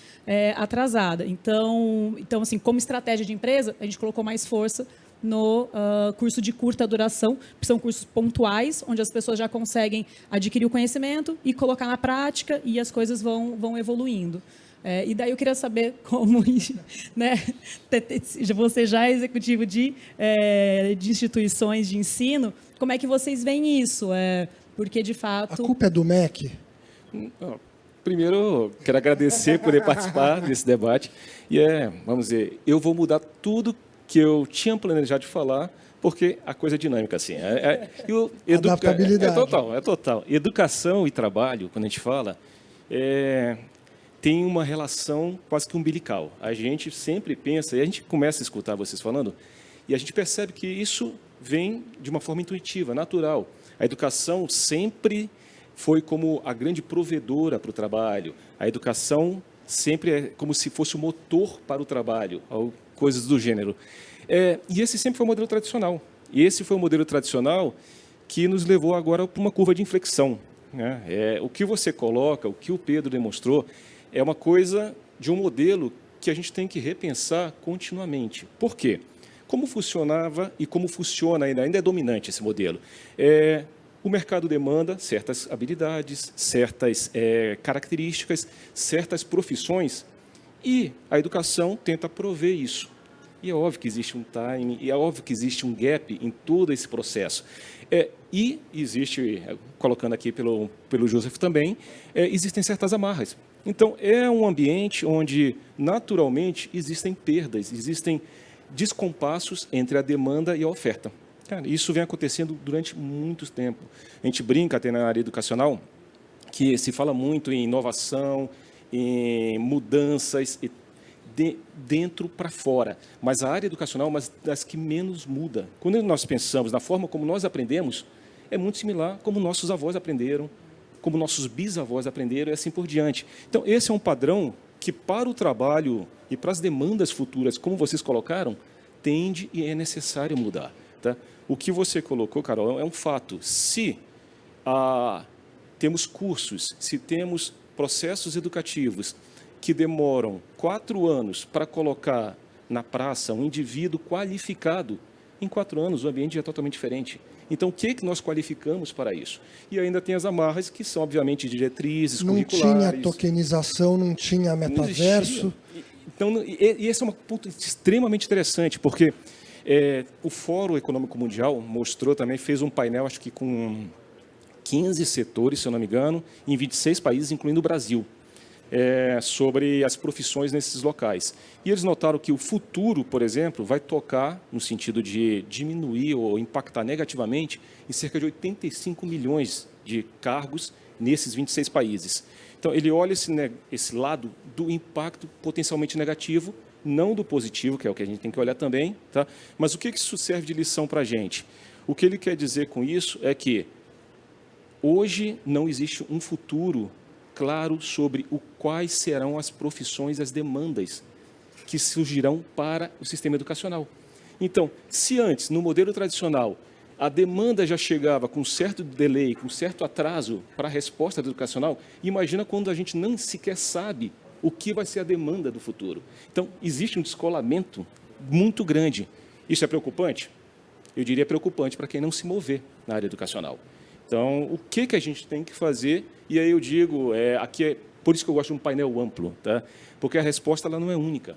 atrasada. Então, assim, como estratégia de empresa, a gente colocou mais força no curso de curta duração, que são cursos pontuais, onde as pessoas já conseguem adquirir o conhecimento e colocar na prática e as coisas vão evoluindo. E daí eu queria saber como, né, você já é executivo de instituições de ensino, como é que vocês veem isso? Porque, de fato... A culpa é do MEC? Primeiro, quero agradecer por poder participar desse debate. E vamos dizer, eu vou mudar tudo que eu tinha planejado de falar, porque a coisa é dinâmica, assim. Adaptabilidade. É total. Educação e trabalho, quando a gente fala, tem uma relação quase que umbilical. A gente sempre pensa, e a gente começa a escutar vocês falando, e a gente percebe que isso vem de uma forma intuitiva, natural. A educação sempre foi como a grande provedora para o trabalho. A educação sempre é como se fosse o motor para o trabalho, ou coisas do gênero. E esse sempre foi o modelo tradicional. E esse foi o modelo tradicional que nos levou agora para uma curva de inflexão, né? O que você coloca, o que o Pedro demonstrou, é uma coisa de um modelo que a gente tem que repensar continuamente. Por quê? Como funcionava e como funciona ainda é dominante esse modelo. O mercado demanda certas habilidades, certas características, certas profissões, e a educação tenta prover isso. E é óbvio que existe um time, e é óbvio que existe um gap em todo esse processo. E existe, colocando aqui pelo Joseph também, existem certas amarras. Então, é um ambiente onde, naturalmente, existem perdas, existem descompassos entre a demanda e a oferta. Cara, isso vem acontecendo durante muito tempo. A gente brinca até na área educacional que se fala muito em inovação, em mudanças de dentro para fora. Mas a área educacional é uma das que menos muda. Quando nós pensamos na forma como nós aprendemos, é muito similar como nossos avós aprenderam, como nossos bisavós aprenderam e assim por diante. Então, esse é um padrão que, para o trabalho e para as demandas futuras, como vocês colocaram, tende e é necessário mudar. Tá? O que você colocou, Carol, é um fato. Se temos cursos, se temos processos educativos que demoram 4 anos para colocar na praça um indivíduo qualificado, em 4 anos o ambiente é totalmente diferente. Então, o que nós qualificamos para isso? E ainda tem as amarras, que são, obviamente, diretrizes, curriculares. Não tinha tokenização, não tinha metaverso. Então, e esse é um ponto extremamente interessante, porque o Fórum Econômico Mundial mostrou também, fez um painel, acho que com 15 setores, se eu não me engano, em 26 países, incluindo o Brasil, sobre as profissões nesses locais. E eles notaram que o futuro, por exemplo, vai tocar no sentido de diminuir ou impactar negativamente em cerca de 85 milhões de cargos nesses 26 países. Então, ele olha esse lado do impacto potencialmente negativo, não do positivo, que é o que a gente tem que olhar também, tá? Mas o que isso serve de lição para a gente? O que ele quer dizer com isso é que hoje não existe um futuro claro sobre quais serão as profissões, as demandas que surgirão para o sistema educacional. Então, se antes, no modelo tradicional, a demanda já chegava com certo delay, com certo atraso para a resposta educacional, imagina quando a gente não sequer sabe o que vai ser a demanda do futuro. Então, existe um descolamento muito grande. Isso é preocupante? Eu diria preocupante para quem não se mover na área educacional. Então, o que a gente tem que fazer? E aí eu digo, por isso que eu gosto de um painel amplo, tá? Porque a resposta ela não é única.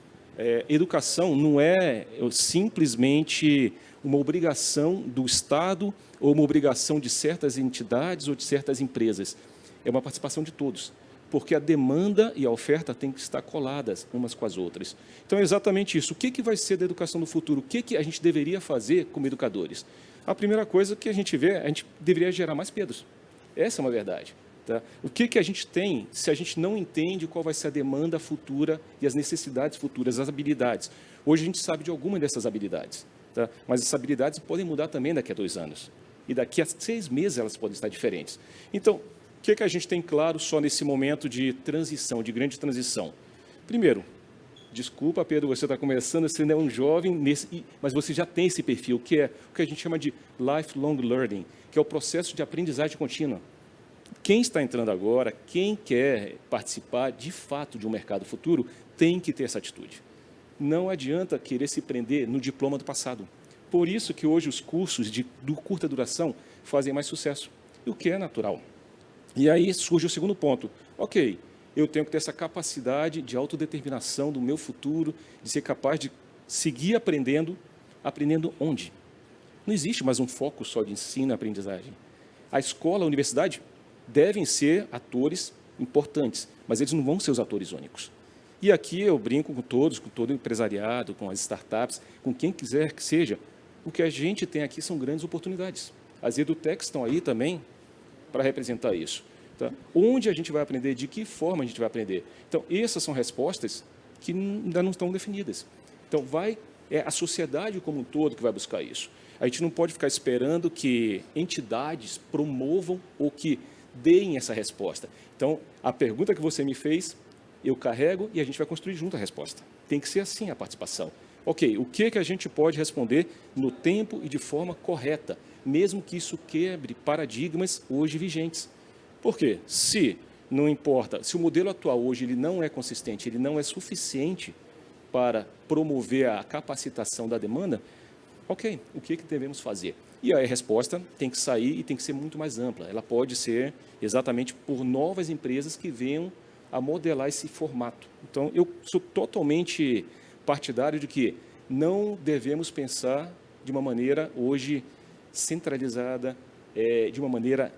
Educação não é simplesmente uma obrigação do Estado ou uma obrigação de certas entidades ou de certas empresas. É uma participação de todos, porque a demanda e a oferta têm que estar coladas umas com as outras. Então, é exatamente isso. O que vai ser da educação do futuro? O que a gente deveria fazer como educadores? A primeira coisa que a gente vê, a gente deveria gerar mais Pedros. Essa é uma verdade. Tá? O que a gente tem se a gente não entende qual vai ser a demanda futura e as necessidades futuras, as habilidades? Hoje a gente sabe de alguma dessas habilidades, tá? Mas essas habilidades podem mudar também daqui a 2 anos. E daqui a 6 meses elas podem estar diferentes. Então, o que a gente tem claro só nesse momento de transição, de grande transição? Primeiro, desculpa, Pedro, você está começando, você ainda é um jovem, mas você já tem esse perfil, que é o que a gente chama de lifelong learning, que é o processo de aprendizagem contínua. Quem está entrando agora, quem quer participar de fato de um mercado futuro, tem que ter essa atitude. Não adianta querer se prender no diploma do passado. Por isso que hoje os cursos de curta duração fazem mais sucesso, o que é natural. E aí surge o segundo ponto. Ok, eu tenho que ter essa capacidade de autodeterminação do meu futuro, de ser capaz de seguir aprendendo onde? Não existe mais um foco só de ensino e aprendizagem. A escola, a universidade devem ser atores importantes, mas eles não vão ser os atores únicos. E aqui eu brinco com todos, com todo o empresariado, com as startups, com quem quiser que seja, o que a gente tem aqui são grandes oportunidades. As edutechs estão aí também para representar isso. Tá? Onde a gente vai aprender, de que forma a gente vai aprender. Então, essas são respostas que ainda não estão definidas. Então, vai é a sociedade como um todo que vai buscar isso. A gente não pode ficar esperando que entidades promovam ou que deem essa resposta. Então, a pergunta que você me fez, eu carrego e a gente vai construir junto a resposta. Tem que ser assim a participação. Ok, o que a gente pode responder no tempo e de forma correta, mesmo que isso quebre paradigmas hoje vigentes. Por quê? Não importa, se o modelo atual hoje ele não é consistente, ele não é suficiente para promover a capacitação da demanda, ok, o que devemos fazer? E aí a resposta tem que sair e tem que ser muito mais ampla. Ela pode ser exatamente por novas empresas que venham a modelar esse formato. Então, eu sou totalmente partidário de que não devemos pensar de uma maneira hoje centralizada, de uma maneira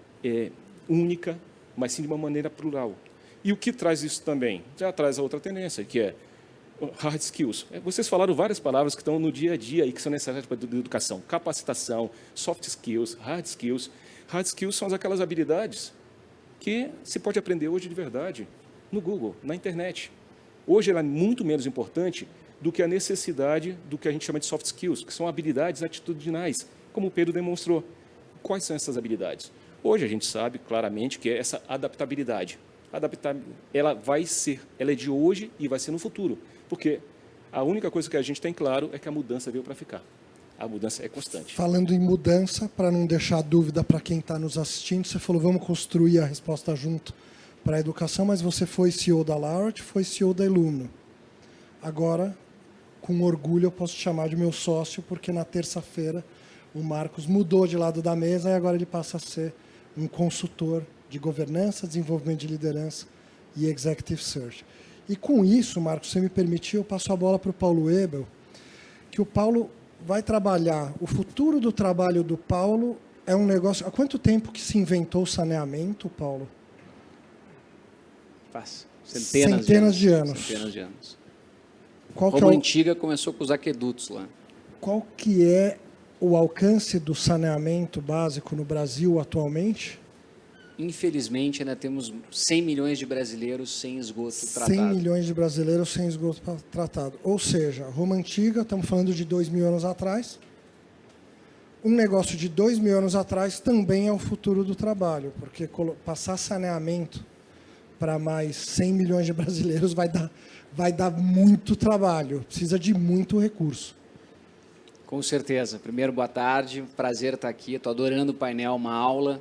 única, mas sim de uma maneira plural. E o que traz isso também? Já traz a outra tendência, que é hard skills. Vocês falaram várias palavras que estão no dia a dia e que são necessárias para a educação. Capacitação, soft skills, hard skills. Hard skills são aquelas habilidades que se pode aprender hoje de verdade no Google, na internet. Hoje ela é muito menos importante do que a necessidade do que a gente chama de soft skills, que são habilidades atitudinais, como o Pedro demonstrou. Quais são essas habilidades? Hoje a gente sabe claramente que é essa adaptabilidade. Ela é de hoje e vai ser no futuro, porque a única coisa que a gente tem claro é que a mudança veio para ficar. A mudança é constante. Falando em mudança, para não deixar dúvida para quem está nos assistindo, você falou, vamos construir a resposta junto para a educação, mas você foi CEO da Laureate, foi CEO da Illumio. Agora, com orgulho, eu posso te chamar de meu sócio, porque na terça-feira o Marcos mudou de lado da mesa e agora ele passa a ser um consultor de governança, desenvolvimento de liderança e executive search. E com isso, Marcos, se você me permitir, eu passo a bola para o Paulo Ebel, que o Paulo vai trabalhar. O futuro do trabalho do Paulo é um negócio... Há quanto tempo que se inventou o saneamento, Paulo? Faz Centenas de anos. Centenas de anos. Roma Antiga começou com os aquedutos lá. Qual que é o alcance do saneamento básico no Brasil atualmente? Infelizmente, ainda temos 100 milhões de brasileiros sem esgoto tratado. 100 milhões de brasileiros sem esgoto tratado. Ou seja, Roma Antiga, estamos falando de 2.000 anos atrás. Um negócio de 2.000 anos atrás também é o futuro do trabalho, porque passar saneamento para mais 100 milhões de brasileiros vai dar muito trabalho, precisa de muito recurso. Com certeza. Primeiro, boa tarde, prazer estar aqui, estou adorando o painel, uma aula.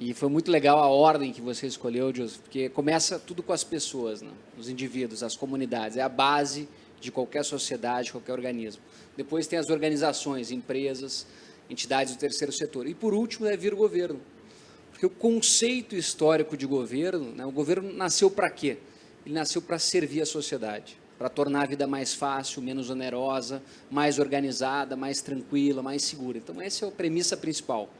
E foi muito legal a ordem que você escolheu, Joseph, porque começa tudo com as pessoas, né? Os indivíduos, as comunidades. É a base de qualquer sociedade, qualquer organismo. Depois tem as organizações, empresas, entidades do terceiro setor. E, por último, deve vir o governo. Porque o conceito histórico de governo, né, o governo nasceu para quê? Ele nasceu para servir a sociedade, para tornar a vida mais fácil, menos onerosa, mais organizada, mais tranquila, mais segura. Então, essa é a premissa principal.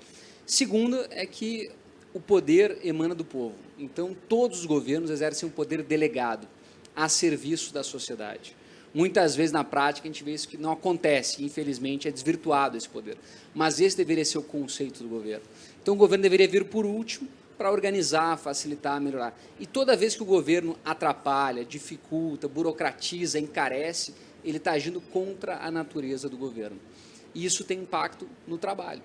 Segunda é que o poder emana do povo. Então, todos os governos exercem um poder delegado a serviço da sociedade. Muitas vezes, na prática, a gente vê isso que não acontece. Infelizmente, é desvirtuado esse poder. Mas esse deveria ser o conceito do governo. Então, o governo deveria vir por último para organizar, facilitar, melhorar. E toda vez que o governo atrapalha, dificulta, burocratiza, encarece, ele está agindo contra a natureza do governo. E isso tem impacto no trabalho.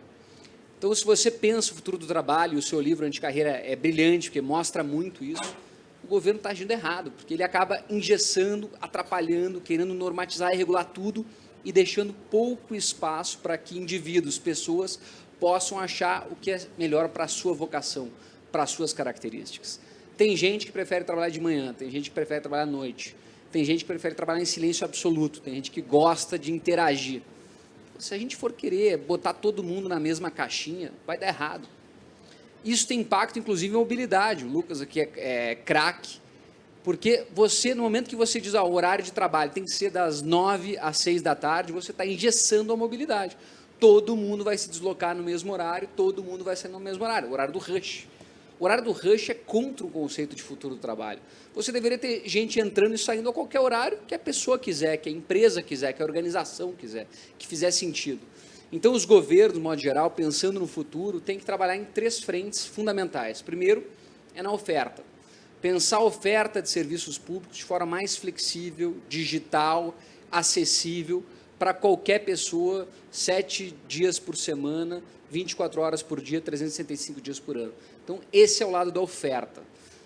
Então, se você pensa o futuro do trabalho, o seu livro Anticarreira é brilhante, porque mostra muito isso, o governo está agindo errado, porque ele acaba engessando, atrapalhando, querendo normatizar e regular tudo e deixando pouco espaço para que indivíduos, pessoas, possam achar o que é melhor para a sua vocação, para as suas características. Tem gente que prefere trabalhar de manhã, tem gente que prefere trabalhar à noite, tem gente que prefere trabalhar em silêncio absoluto, tem gente que gosta de interagir. Se a gente for querer botar todo mundo na mesma caixinha, vai dar errado. Isso tem impacto, inclusive, em mobilidade. O Lucas aqui é craque, porque você, no momento que você diz, o horário de trabalho tem que ser das 9 às 6 da tarde, você está engessando a mobilidade. Todo mundo vai se deslocar no mesmo horário, todo mundo vai sair no mesmo horário, o horário do rush. O horário do rush é contra o conceito de futuro do trabalho. Você deveria ter gente entrando e saindo a qualquer horário que a pessoa quiser, que a empresa quiser, que a organização quiser, que fizer sentido. Então, os governos, de modo geral, pensando no futuro, têm que trabalhar em 3 frentes fundamentais. Primeiro, é na oferta. Pensar a oferta de serviços públicos de forma mais flexível, digital, acessível, para qualquer pessoa, 7 dias por semana, 24 horas por dia, 365 dias por ano. Então, esse é o lado da oferta.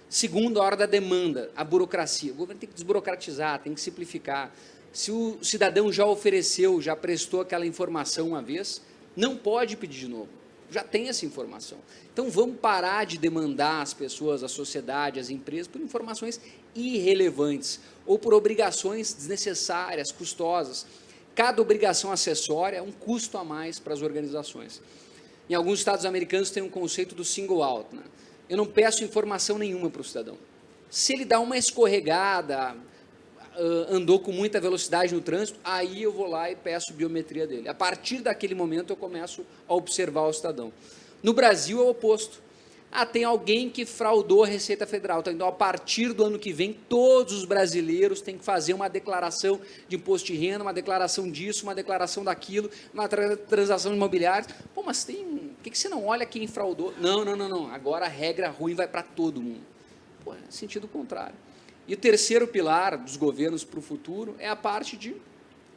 Segundo, a hora da demanda, a burocracia. O governo tem que desburocratizar, tem que simplificar. Se o cidadão já ofereceu, já prestou aquela informação uma vez, não pode pedir de novo. Já tem essa informação. Então, vamos parar de demandar as pessoas, a sociedade, as empresas, por informações irrelevantes ou por obrigações desnecessárias, custosas. Cada obrigação acessória é um custo a mais para as organizações. Em alguns estados americanos tem um conceito do single out, né? Eu não peço informação nenhuma para o cidadão. Se ele dá uma escorregada, andou com muita velocidade no trânsito, aí eu vou lá e peço biometria dele. A partir daquele momento eu começo a observar o cidadão. No Brasil é o oposto. Tem alguém que fraudou a Receita Federal. Então, a partir do ano que vem, todos os brasileiros têm que fazer uma declaração de imposto de renda, uma declaração disso, uma declaração daquilo, uma transação imobiliária. Pô, mas por que você não olha quem fraudou? Não. Agora a regra ruim vai para todo mundo. Pô, é sentido contrário. E o terceiro pilar dos governos para o futuro é a parte de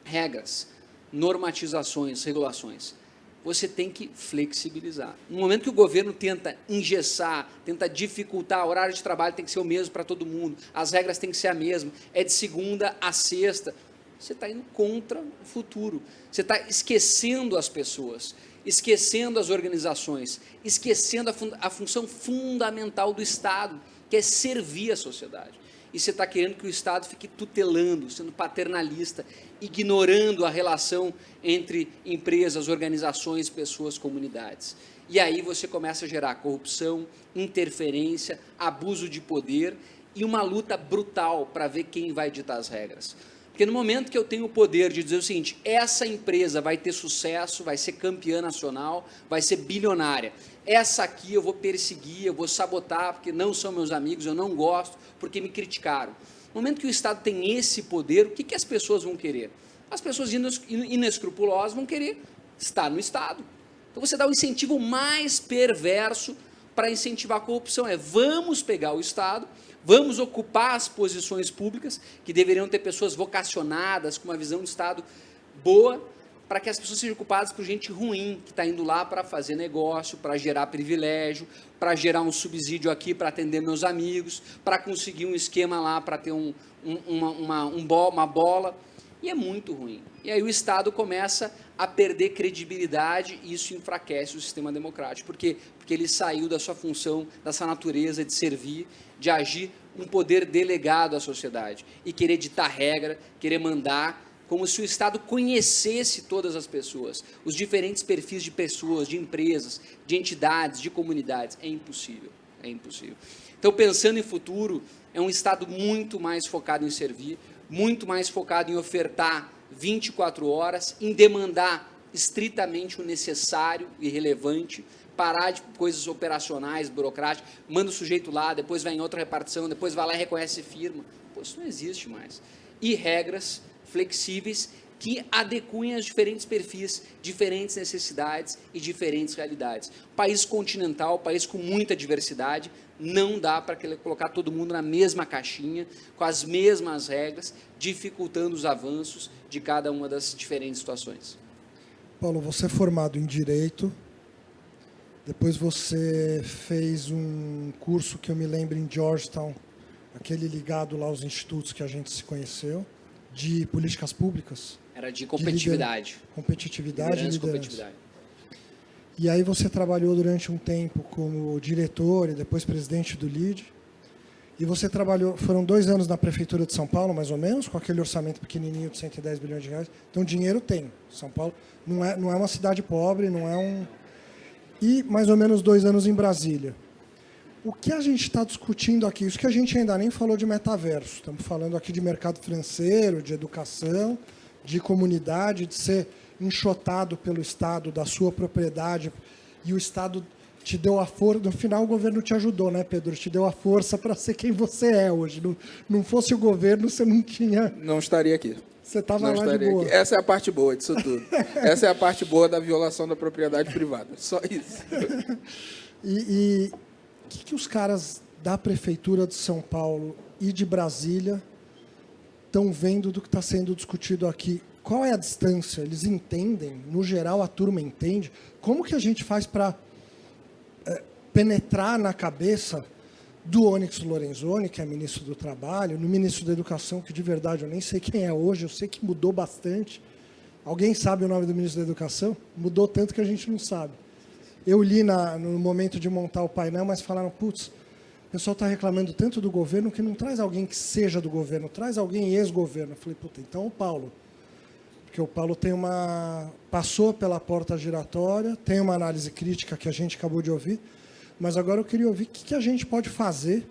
regras, normatizações, regulações. Você tem que flexibilizar. No momento que o governo tenta engessar, tenta dificultar, o horário de trabalho tem que ser o mesmo para todo mundo, as regras têm que ser a mesma, é de segunda a sexta, você está indo contra o futuro. Você está esquecendo as pessoas, esquecendo as organizações, esquecendo a função fundamental do Estado, que é servir a sociedade. E você está querendo que o Estado fique tutelando, sendo paternalista, ignorando a relação entre empresas, organizações, pessoas, comunidades. E aí você começa a gerar corrupção, interferência, abuso de poder e uma luta brutal para ver quem vai ditar as regras. Porque no momento que eu tenho o poder de dizer o seguinte, essa empresa vai ter sucesso, vai ser campeã nacional, vai ser bilionária, essa aqui eu vou perseguir, eu vou sabotar, porque não são meus amigos, eu não gosto, porque me criticaram. No momento que o Estado tem esse poder, o que as pessoas vão querer? As pessoas inescrupulosas vão querer estar no Estado. Então você dá o incentivo mais perverso para incentivar a corrupção, vamos pegar o Estado, vamos ocupar as posições públicas, que deveriam ter pessoas vocacionadas, com uma visão de Estado boa, para que as pessoas sejam ocupadas por gente ruim, que está indo lá para fazer negócio, para gerar privilégio, para gerar um subsídio aqui para atender meus amigos, para conseguir um esquema lá, para ter uma bola. E é muito ruim. E aí o Estado começa a perder credibilidade e isso enfraquece o sistema democrático. Por quê? Porque ele saiu da sua função, dessa natureza de servir, de agir um poder delegado à sociedade e querer ditar regra, querer mandar, como se o Estado conhecesse todas as pessoas, os diferentes perfis de pessoas, de empresas, de entidades, de comunidades. É impossível, é impossível. Então, pensando em futuro, é um Estado muito mais focado em servir, muito mais focado em ofertar 24 horas, em demandar estritamente o necessário e relevante, parar de coisas operacionais, burocráticas, manda o sujeito lá, depois vai em outra repartição, depois vai lá e reconhece firma. Pô, isso não existe mais. E regras flexíveis que adequem aos diferentes perfis, diferentes necessidades e diferentes realidades. País continental, país com muita diversidade, não dá para colocar todo mundo na mesma caixinha, com as mesmas regras, dificultando os avanços de cada uma das diferentes situações. Paulo, você é formado em Direito, depois você fez um curso que eu me lembro em Georgetown, aquele ligado lá aos institutos que a gente se conheceu, de políticas públicas. Era de competitividade. Competitividade e liderança. Competitividade. E aí você trabalhou durante um tempo como diretor e depois presidente do LIDE. E você trabalhou, foram 2 anos na Prefeitura de São Paulo, mais ou menos, com aquele orçamento pequenininho de 110 bilhões de reais. Então, dinheiro tem. São Paulo não é uma cidade pobre, não é um... E mais ou menos 2 anos em Brasília. O que a gente está discutindo aqui, isso que a gente ainda nem falou de metaverso, estamos falando aqui de mercado financeiro, de educação, de comunidade, de ser enxotado pelo Estado, da sua propriedade, e o Estado te deu a força, no final o governo te ajudou, né, Pedro? Te deu a força para ser quem você é hoje. Não fosse o governo, você não tinha... Não estaria aqui. Você estava lá de boa. Aqui. Essa é a parte boa disso tudo. Essa é a parte boa da violação da propriedade privada. Só isso. E o que os caras da Prefeitura de São Paulo e de Brasília estão vendo do que está sendo discutido aqui qual é a distância? Eles entendem? No geral, a turma entende? Como que a gente faz para penetrar na cabeça do Onyx Lorenzoni, que é ministro do Trabalho, no ministro da Educação, que de verdade eu nem sei quem é hoje, eu sei que mudou bastante. Alguém sabe o nome do ministro da Educação? Mudou tanto que a gente não sabe. Eu li no momento de montar o painel, mas falaram, putz, o pessoal está reclamando tanto do governo que não traz alguém que seja do governo, traz alguém ex-governo. Eu falei, puta, então o Paulo. Porque o Paulo passou pela porta giratória, tem uma análise crítica que a gente acabou de ouvir, mas agora eu queria ouvir o que a gente pode fazer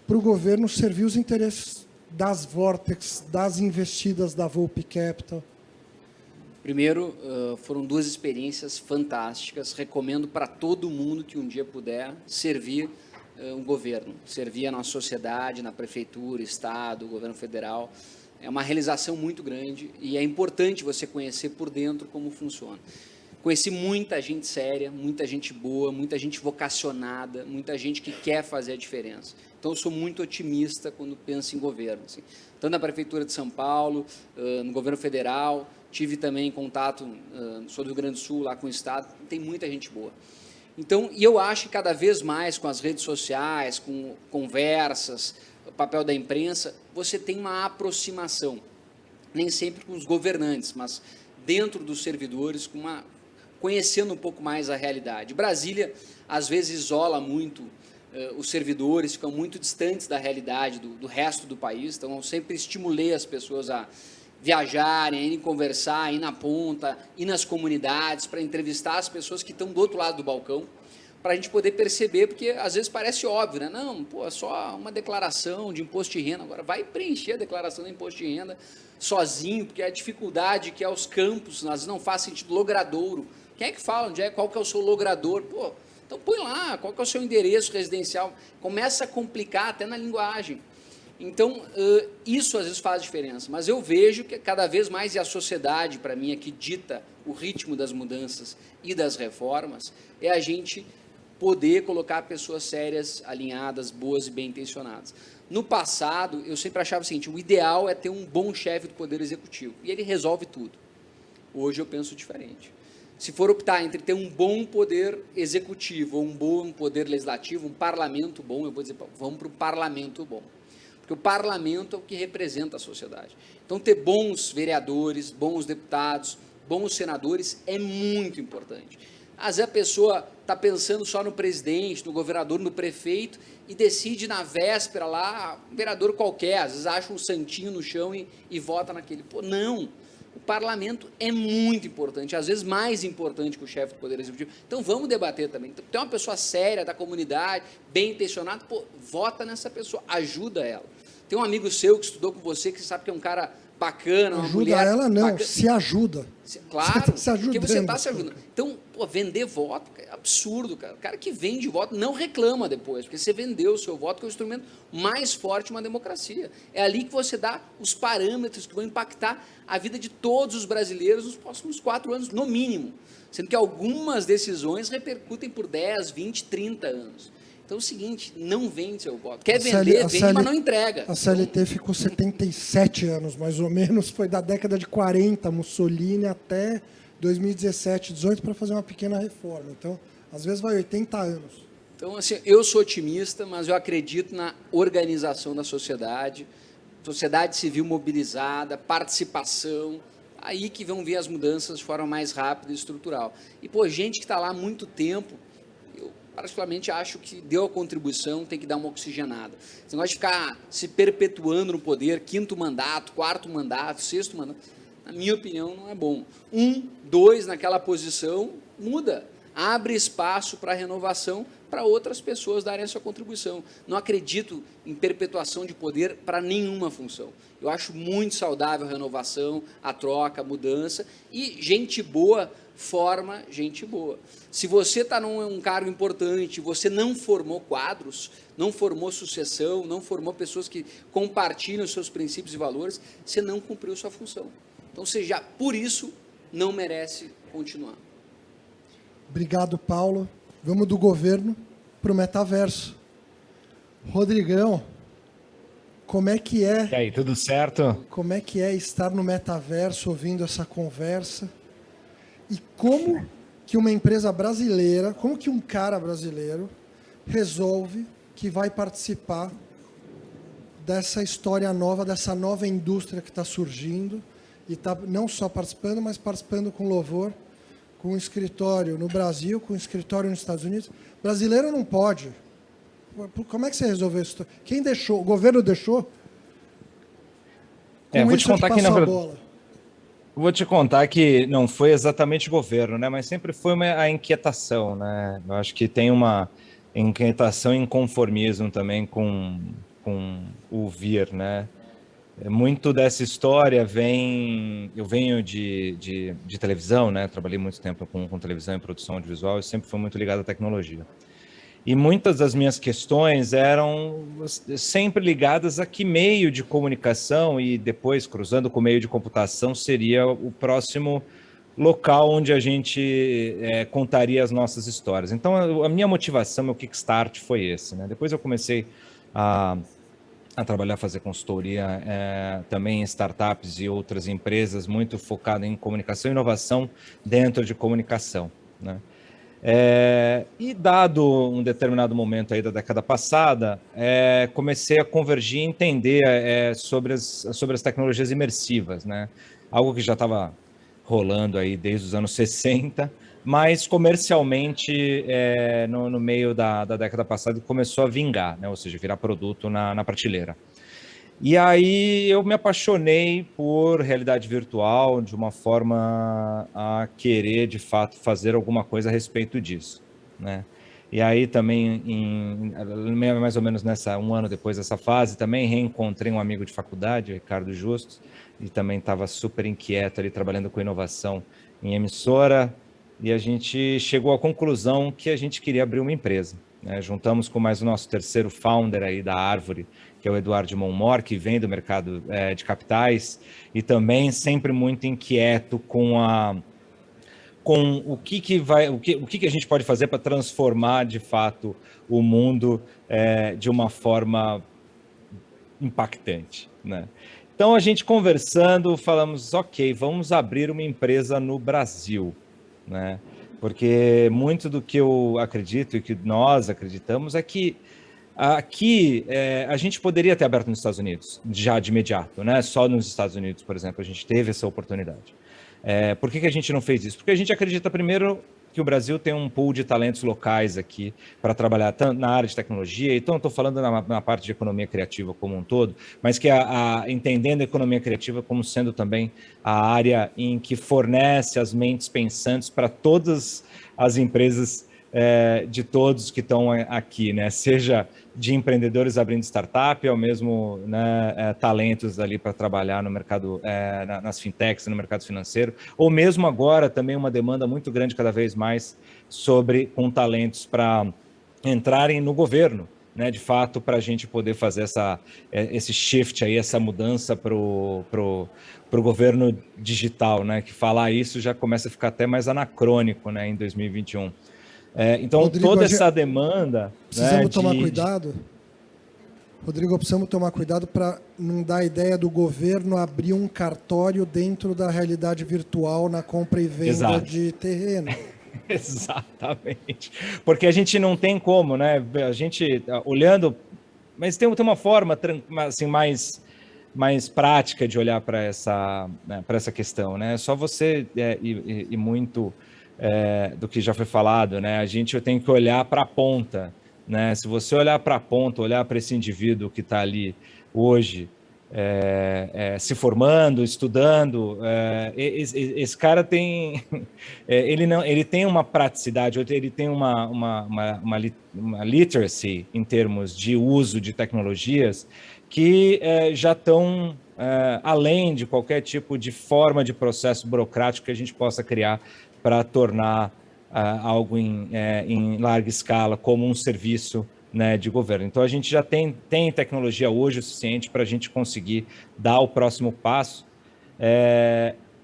para o governo servir os interesses das Vortex, das investidas da Volpe Capital. Primeiro, foram 2 experiências fantásticas. Recomendo para todo mundo que um dia puder servir um governo, servir na sociedade, na prefeitura, estado, governo federal. É uma realização muito grande e é importante você conhecer por dentro como funciona. Conheci muita gente séria, muita gente boa, muita gente vocacionada, muita gente que quer fazer a diferença. Então, eu sou muito otimista quando penso em governo. Assim. Tanto na Prefeitura de São Paulo, no governo federal, tive também contato, sou do Rio Grande do Sul, lá com o Estado, tem muita gente boa. Então, e eu acho que cada vez mais com as redes sociais, com conversas, o papel da imprensa, você tem uma aproximação, nem sempre com os governantes, mas dentro dos servidores, conhecendo um pouco mais a realidade. Brasília, às vezes, isola muito os servidores, ficam muito distantes da realidade do resto do país, então eu sempre estimulei as pessoas a viajarem, a irem conversar, a ir na ponta, ir nas comunidades, para entrevistar as pessoas que estão do outro lado do balcão, para a gente poder perceber, porque às vezes parece óbvio, né? Não, pô, é só uma declaração de imposto de renda, agora vai preencher a declaração de imposto de renda sozinho, porque a dificuldade que é os campos, às vezes não faz sentido, logradouro. Quem é que fala qual que é o seu logrador? Pô, então põe lá, qual que é o seu endereço residencial? Começa a complicar até na linguagem. Então, isso às vezes faz diferença, mas eu vejo que cada vez mais, e a sociedade, para mim, é que dita o ritmo das mudanças e das reformas, é a gente poder colocar pessoas sérias, alinhadas, boas e bem intencionadas. No passado, eu sempre achava o seguinte, o ideal é ter um bom chefe do Poder Executivo, e ele resolve tudo. Hoje eu penso diferente. Se for optar entre ter um bom poder executivo ou um bom poder legislativo, um parlamento bom, eu vou dizer, vamos para o parlamento bom. Porque o parlamento é o que representa a sociedade. Então, ter bons vereadores, bons deputados, bons senadores é muito importante. Às vezes a pessoa está pensando só no presidente, no governador, no prefeito e decide na véspera lá, um vereador qualquer, às vezes acha um santinho no chão e vota naquele. Pô, não! O parlamento é muito importante, às vezes mais importante que o chefe do Poder Executivo. Então, vamos debater também. Então, tem uma pessoa séria da comunidade, bem intencionada, pô, vota nessa pessoa, ajuda ela. Tem um amigo seu que estudou com você, que sabe que é um cara bacana, uma mulher... Ajuda ela, não, bacana. se ajuda. Claro, se porque você está se ajudando. Então, pô, vender voto é absurdo, cara. O cara que vende voto não reclama depois, porque você vendeu o seu voto, que é o instrumento mais forte de uma democracia. É ali que você dá os parâmetros que vão impactar a vida de todos os brasileiros nos próximos 4 anos, no mínimo. Sendo que algumas decisões repercutem por 10, 20, 30 anos. Então é o seguinte, não vende seu voto. Quer vender, vende, mas não entrega. A CLT ficou 77 anos, mais ou menos, foi da década de 40, Mussolini, até 2017, 18, para fazer uma pequena reforma. Então, às vezes vai 80 anos. Então, assim, eu sou otimista, mas eu acredito na organização da sociedade civil mobilizada, participação, aí que vão vir as mudanças de forma mais rápida e estrutural. E, pô, gente que está lá há muito tempo, particularmente acho que deu a contribuição, tem que dar uma oxigenada. Esse negócio de ficar se perpetuando no poder, 5º mandato, 4º mandato, 6º mandato, na minha opinião, não é bom. 1, 2 naquela posição, muda. Abre espaço para renovação, para outras pessoas darem a sua contribuição. Não acredito em perpetuação de poder para nenhuma função. Eu acho muito saudável a renovação, a troca, a mudança, e gente boa forma gente boa. Se você está num cargo importante, você não formou quadros, não formou sucessão, não formou pessoas que compartilham os seus princípios e valores, você não cumpriu sua função. Então, você já, por isso, não merece continuar. Obrigado, Paulo. Vamos do governo para o metaverso. Rodrigão, como é que E é, aí, tudo certo? como é que é estar no metaverso ouvindo essa conversa e como que uma empresa brasileira, como que um cara brasileiro resolve que vai participar dessa história nova, dessa nova indústria que está surgindo e está não só participando, mas participando com louvor, com um escritório no Brasil, com um escritório nos Estados Unidos. Brasileiro não pode. Como é que você resolveu isso? Quem deixou? O governo deixou? Vou te isso eu contar que passo na a verdade, bola. vou te contar que não foi exatamente o governo, né? Mas sempre foi a inquietação, né? Eu acho que tem uma inquietação e inconformismo também com o vir, né? Muito dessa história eu venho de televisão, né? Trabalhei muito tempo com televisão e produção audiovisual e sempre fui muito ligado à tecnologia. E muitas das minhas questões eram sempre ligadas a que meio de comunicação e depois cruzando com o meio de computação seria o próximo local onde a gente contaria as nossas histórias. Então, a minha motivação, meu kickstart foi esse, né? Depois eu comecei a trabalhar, fazer consultoria também em startups e outras empresas muito focada em comunicação e inovação dentro de comunicação, né? E dado um determinado momento aí da década passada, comecei a convergir e entender sobre as tecnologias imersivas, né? Algo que já estava rolando aí desde os anos 60, mas comercialmente no meio da década passada começou a vingar, né? Ou seja, virar produto na prateleira. E aí eu me apaixonei por realidade virtual de uma forma a querer, de fato, fazer alguma coisa a respeito disso, né? E aí também, mais ou menos um ano depois dessa fase, também reencontrei um amigo de faculdade, o Ricardo Justus, e também estava super inquieto ali, trabalhando com inovação em emissora, e a gente chegou à conclusão que a gente queria abrir uma empresa, né? Juntamos com mais o nosso terceiro founder aí da Árvore, que é o Eduardo de Montmort, que vem do mercado de capitais, e também sempre muito inquieto com o que a gente pode fazer para transformar, de fato, o mundo de uma forma impactante, né? Então, a gente conversando, falamos, ok, vamos abrir uma empresa no Brasil, né? Porque muito do que eu acredito e que nós acreditamos é que aqui, a gente poderia ter aberto nos Estados Unidos, já de imediato, né? Só nos Estados Unidos, por exemplo, a gente teve essa oportunidade. Por que a gente não fez isso? Porque a gente acredita, primeiro, que o Brasil tem um pool de talentos locais aqui para trabalhar tanto na área de tecnologia, então eu estou falando na parte de economia criativa como um todo, mas que entendendo a economia criativa como sendo também a área em que fornece as mentes pensantes para todas as empresas de todos que estão aqui, né? Seja de empreendedores abrindo startup, ou mesmo, né, talentos ali para trabalhar no mercado, nas fintechs, no mercado financeiro, ou mesmo agora também uma demanda muito grande cada vez mais com talentos para entrarem no governo, né? De fato, para a gente poder fazer esse shift aí, essa mudança para o governo digital, né? Que falar isso já começa a ficar até mais anacrônico, né, em 2021. Então, Rodrigo, toda essa demanda... Precisamos tomar cuidado. Rodrigo, precisamos tomar cuidado para não dar a ideia do governo abrir um cartório dentro da realidade virtual na compra e venda de terreno. Exatamente. Porque a gente não tem como, né? A gente, olhando... Mas tem uma forma assim, mais prática de olhar para essa questão, né? Só você e muito... do que já foi falado, né? A gente tem que olhar para a ponta, né? Se você olhar para a ponta, olhar para esse indivíduo que está ali hoje, se formando, estudando, esse cara tem, ele tem uma praticidade, ele tem uma literacy em termos de uso de tecnologias que já estão além de qualquer tipo de forma de processo burocrático que a gente possa criar para tornar algo em larga escala como um serviço, né, de governo. Então, a gente já tem tecnologia hoje o suficiente para a gente conseguir dar o próximo passo.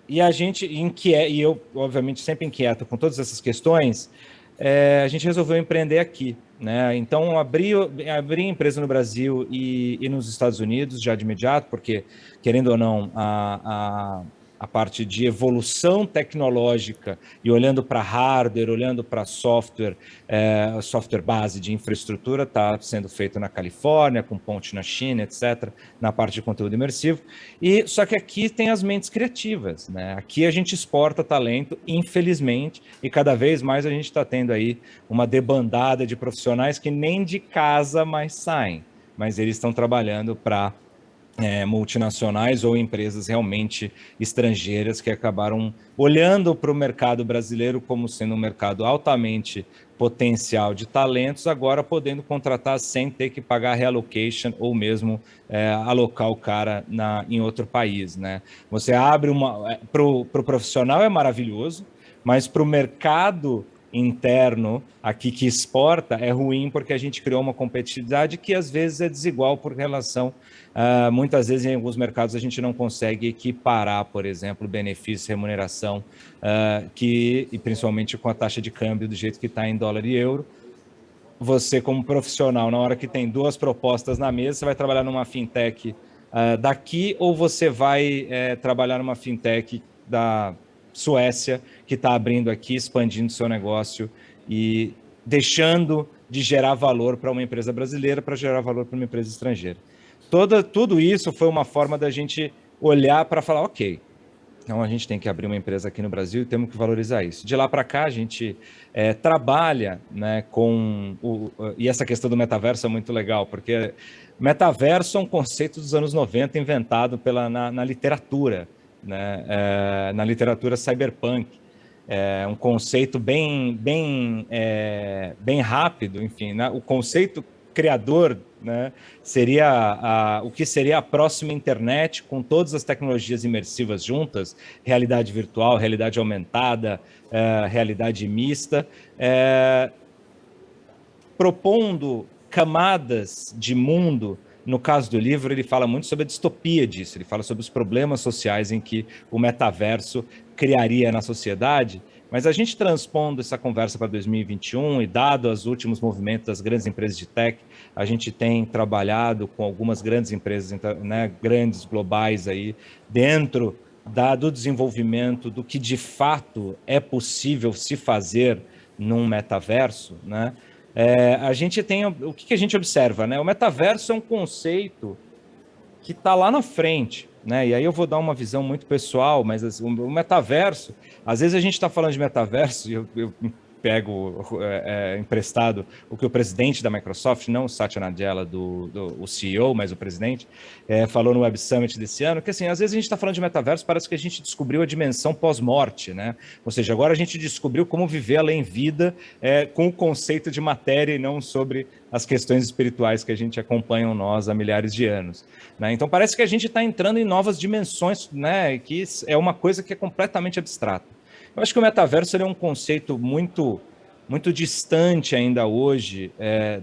E a gente, e eu, obviamente, sempre inquieto com todas essas questões, a gente resolveu empreender aqui, né? Então, abri empresa no Brasil e nos Estados Unidos já de imediato, porque, querendo ou não, a parte de evolução tecnológica e olhando para hardware, olhando para software, software base de infraestrutura está sendo feito na Califórnia, com ponte na China, etc., na parte de conteúdo imersivo. Só que aqui tem as mentes criativas, né? Aqui a gente exporta talento, infelizmente, e cada vez mais a gente está tendo aí uma debandada de profissionais que nem de casa mais saem, mas eles estão trabalhando para multinacionais ou empresas realmente estrangeiras que acabaram olhando para o mercado brasileiro como sendo um mercado altamente potencial de talentos, agora podendo contratar sem ter que pagar reallocation ou mesmo alocar o cara em outro país, né? Você abre para o profissional é maravilhoso, mas para o mercado interno aqui que exporta é ruim porque a gente criou uma competitividade que às vezes é desigual por relação, muitas vezes em alguns mercados a gente não consegue equiparar, por exemplo, benefício, remuneração, e principalmente com a taxa de câmbio do jeito que está em dólar e euro. Você como profissional, na hora que tem duas propostas na mesa, você vai trabalhar numa fintech daqui ou você vai trabalhar numa fintech da Suécia, que está abrindo aqui, expandindo seu negócio e deixando de gerar valor para uma empresa brasileira para gerar valor para uma empresa estrangeira. Tudo isso foi uma forma da gente olhar para falar, ok, então a gente tem que abrir uma empresa aqui no Brasil e temos que valorizar isso. De lá para cá a gente trabalha, né, e essa questão do metaverso é muito legal, porque metaverso é um conceito dos anos 90 inventado na literatura, né, na literatura cyberpunk. É um conceito bem rápido, enfim, né? O conceito criador, né, seria o que seria a próxima internet com todas as tecnologias imersivas juntas, realidade virtual, realidade aumentada, realidade mista, propondo camadas de mundo. No caso do livro, ele fala muito sobre a distopia disso, ele fala sobre os problemas sociais em que o metaverso criaria na sociedade, mas a gente transpondo essa conversa para 2021 e dado os últimos movimentos das grandes empresas de tech, a gente tem trabalhado com algumas grandes empresas, né, grandes globais aí, dentro do desenvolvimento do que de fato é possível se fazer num metaverso, né? A gente tem, o que a gente observa, né? O metaverso é um conceito que está lá na frente, né? E aí eu vou dar uma visão muito pessoal, mas assim, o metaverso, às vezes a gente está falando de metaverso, e eu pego emprestado o que o presidente da Microsoft, não o Satya Nadella, o CEO, mas o presidente, falou no Web Summit desse ano, que assim, às vezes a gente está falando de metaverso, parece que a gente descobriu a dimensão pós-morte, né? Ou seja, agora a gente descobriu como viver além vida com o conceito de matéria e não sobre as questões espirituais que a gente acompanha nós há milhares de anos, né? Então parece que a gente está entrando em novas dimensões, né? Que é uma coisa que é completamente abstrata. Eu acho que o metaverso é um conceito muito, muito distante ainda hoje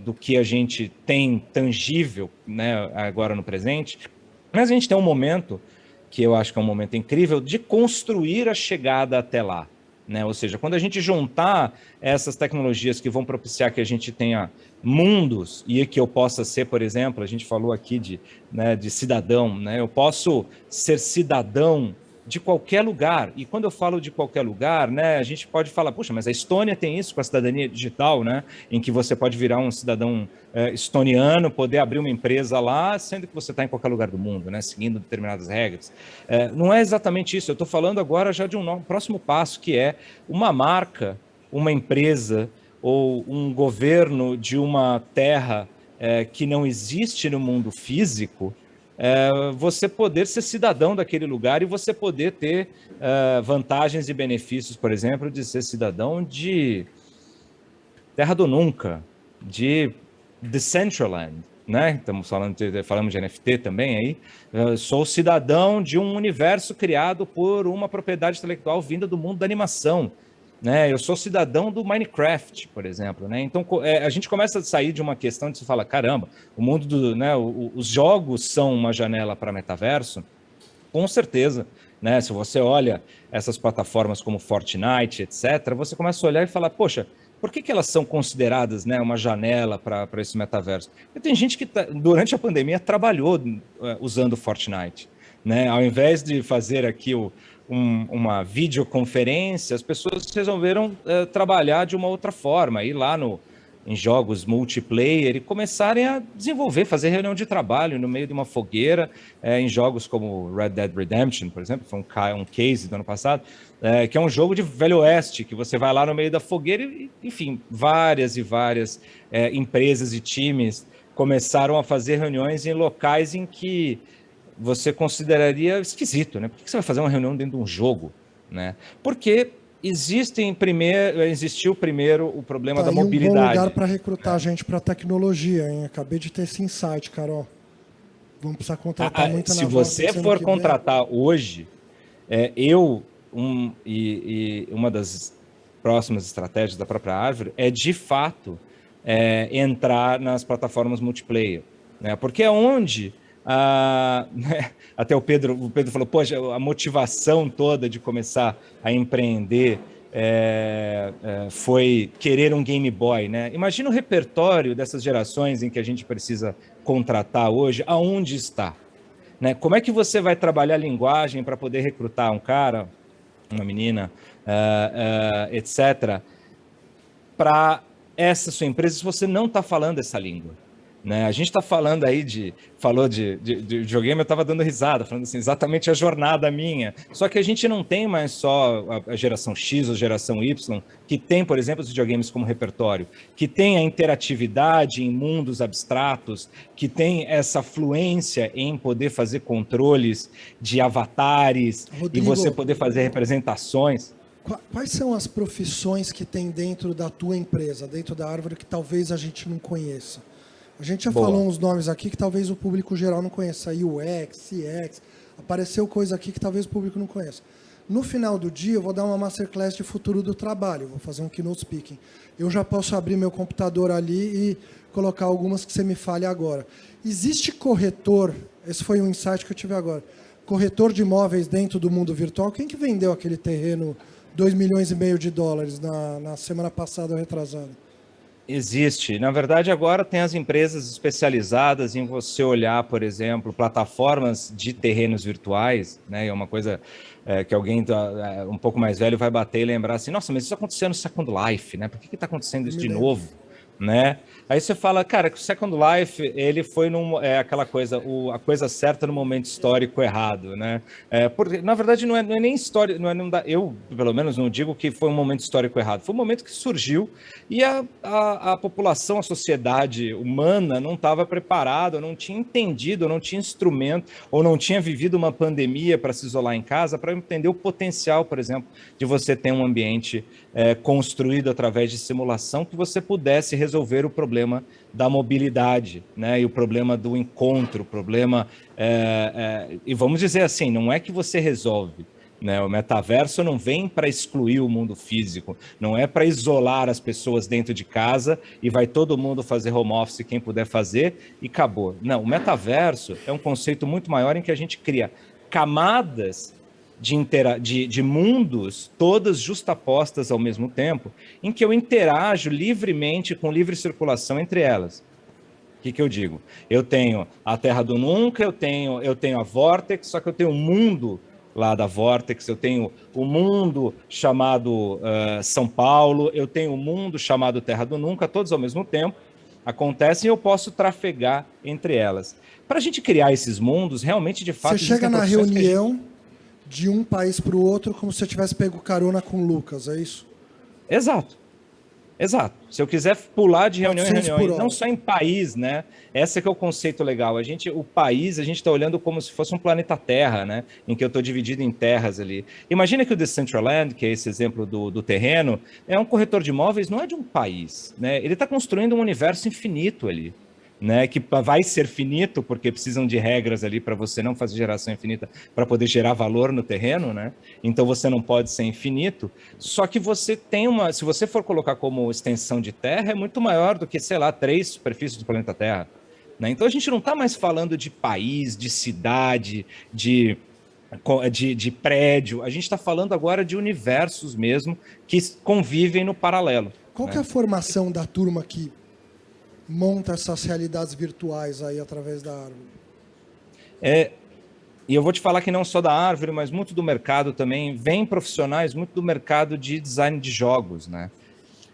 do que a gente tem tangível, né, agora no presente, mas a gente tem um momento, que eu acho que é um momento incrível, de construir a chegada até lá, né? Ou seja, quando a gente juntar essas tecnologias que vão propiciar que a gente tenha mundos, e que eu possa ser, por exemplo, a gente falou aqui de cidadão, né? Eu posso ser cidadão de qualquer lugar, e quando eu falo de qualquer lugar, né, a gente pode falar, puxa, mas a Estônia tem isso com a cidadania digital, né, em que você pode virar um cidadão estoniano, poder abrir uma empresa lá, sendo que você está em qualquer lugar do mundo, né, seguindo determinadas regras. Não é exatamente isso, eu estou falando agora já de um próximo passo, que é uma marca, uma empresa ou um governo de uma terra que não existe no mundo físico, você poder ser cidadão daquele lugar e você poder ter vantagens e benefícios, por exemplo, de ser cidadão de Terra do Nunca, de Decentraland, né? Falamos de NFT também aí. Eu sou cidadão de um universo criado por uma propriedade intelectual vinda do mundo da animação, né? Eu sou cidadão do Minecraft, por exemplo, né? Então a gente começa a sair de uma questão de se falar, caramba, o mundo os jogos são uma janela para metaverso, com certeza, né? Se você olha essas plataformas como Fortnite, etc., você começa a olhar e falar, poxa, Por que elas são consideradas, né, uma janela para esse metaverso? Porque tem gente que, durante a pandemia, trabalhou usando Fortnite. Né? Ao invés de fazer aqui uma videoconferência, as pessoas resolveram trabalhar de uma outra forma, ir lá em jogos multiplayer e começarem a desenvolver, fazer reunião de trabalho no meio de uma fogueira, em jogos como Red Dead Redemption, por exemplo, foi um case do ano passado, que é um jogo de Velho Oeste, que você vai lá no meio da fogueira e, enfim, várias e várias empresas e times começaram a fazer reuniões em locais em que você consideraria esquisito, né? Por que você vai fazer uma reunião dentro de um jogo, né? Porque existiu primeiro o problema da mobilidade. Um bom lugar para recrutar gente para tecnologia, hein? Acabei de ter esse insight, Carol. Vamos precisar contratar muito na Se você for contratar hoje, uma das próximas estratégias da própria Árvore é, de fato, entrar nas plataformas multiplayer, né? Porque é onde... até o Pedro falou, poxa, a motivação toda de começar a empreender foi querer um Game Boy, né? Imagina o repertório dessas gerações em que a gente precisa contratar hoje, aonde está, né? Como é que você vai trabalhar a linguagem para poder recrutar um cara, uma menina, etc., para essa sua empresa se você não está falando essa língua? Né? A gente está falando aí falou de videogame, eu estava dando risada, falando assim, exatamente a jornada minha. Só que a gente não tem mais só a geração X ou geração Y, que tem, por exemplo, os videogames como repertório, que tem a interatividade em mundos abstratos, que tem essa fluência em poder fazer controles de avatares, Rodrigo, e você poder fazer representações. Quais são as profissões que tem dentro da tua empresa, dentro da Árvore, que talvez a gente não conheça? A gente já falou uns nomes aqui que talvez o público geral não conheça. UX, CX, apareceu coisa aqui que talvez o público não conheça. No final do dia, eu vou dar uma masterclass de futuro do trabalho, vou fazer um keynote speaking. Eu já posso abrir meu computador ali e colocar algumas que você me fale agora. Existe corretor, esse foi um insight que eu tive agora, corretor de imóveis dentro do mundo virtual? Quem que vendeu aquele terreno, $2,5 milhões na semana passada ou retrasada? Existe. Na verdade, agora tem as empresas especializadas em você olhar, por exemplo, plataformas de terrenos virtuais, né? É uma coisa que alguém um pouco mais velho vai bater e lembrar assim, nossa, mas isso aconteceu no Second Life, né? Por que está acontecendo isso de novo? Né? Aí você fala, cara, que o Second Life, ele foi aquela coisa, a coisa certa no momento histórico errado, né? Porque, na verdade, não é nem história, eu, pelo menos, não digo que foi um momento histórico errado, foi um momento que surgiu e a população, a sociedade humana não estava preparada, não tinha entendido, não tinha instrumento, ou não tinha vivido uma pandemia para se isolar em casa, para entender o potencial, por exemplo, de você ter um ambiente construído através de simulação que você pudesse resolver o problema da mobilidade, né? E o problema do encontro, o problema... e vamos dizer assim, não é que você resolve, né? O metaverso não vem para excluir o mundo físico, não é para isolar as pessoas dentro de casa e vai todo mundo fazer home office, quem puder fazer, e acabou. Não, o metaverso é um conceito muito maior em que a gente cria camadas de mundos, todas justapostas ao mesmo tempo, em que eu interajo livremente, com livre circulação entre elas. O que eu digo? Eu tenho a Terra do Nunca, eu tenho a Vortex, só que eu tenho um mundo lá da Vortex, eu tenho o mundo chamado São Paulo, eu tenho o mundo chamado Terra do Nunca, todos ao mesmo tempo acontecem e eu posso trafegar entre elas. Para a gente criar esses mundos, realmente, de fato... Você chega na reunião de um país para o outro como se você tivesse pego carona com o Lucas, é isso? Exato. Se eu quiser pular de reunião em reunião, não só em país, né? Esse que é o conceito legal. O país, a gente está olhando como se fosse um planeta Terra, né? Em que eu estou dividido em terras ali. Imagina que o Decentraland, que é esse exemplo do terreno, é um corretor de imóveis, não é de um país, né? Ele está construindo um universo infinito ali, né, que vai ser finito, porque precisam de regras ali para você não fazer geração infinita, para poder gerar valor no terreno, né? Então você não pode ser infinito, só que você tem se você for colocar como extensão de terra, é muito maior do que, sei lá, 3 superfícies do planeta Terra, né? Então a gente não está mais falando de país, de cidade, de prédio, a gente está falando agora de universos mesmo que convivem no paralelo. Qual que é a formação da turma que monta essas realidades virtuais aí através da árvore? E eu vou te falar que não só da árvore, mas muito do mercado também, vem profissionais muito do mercado de design de jogos, né?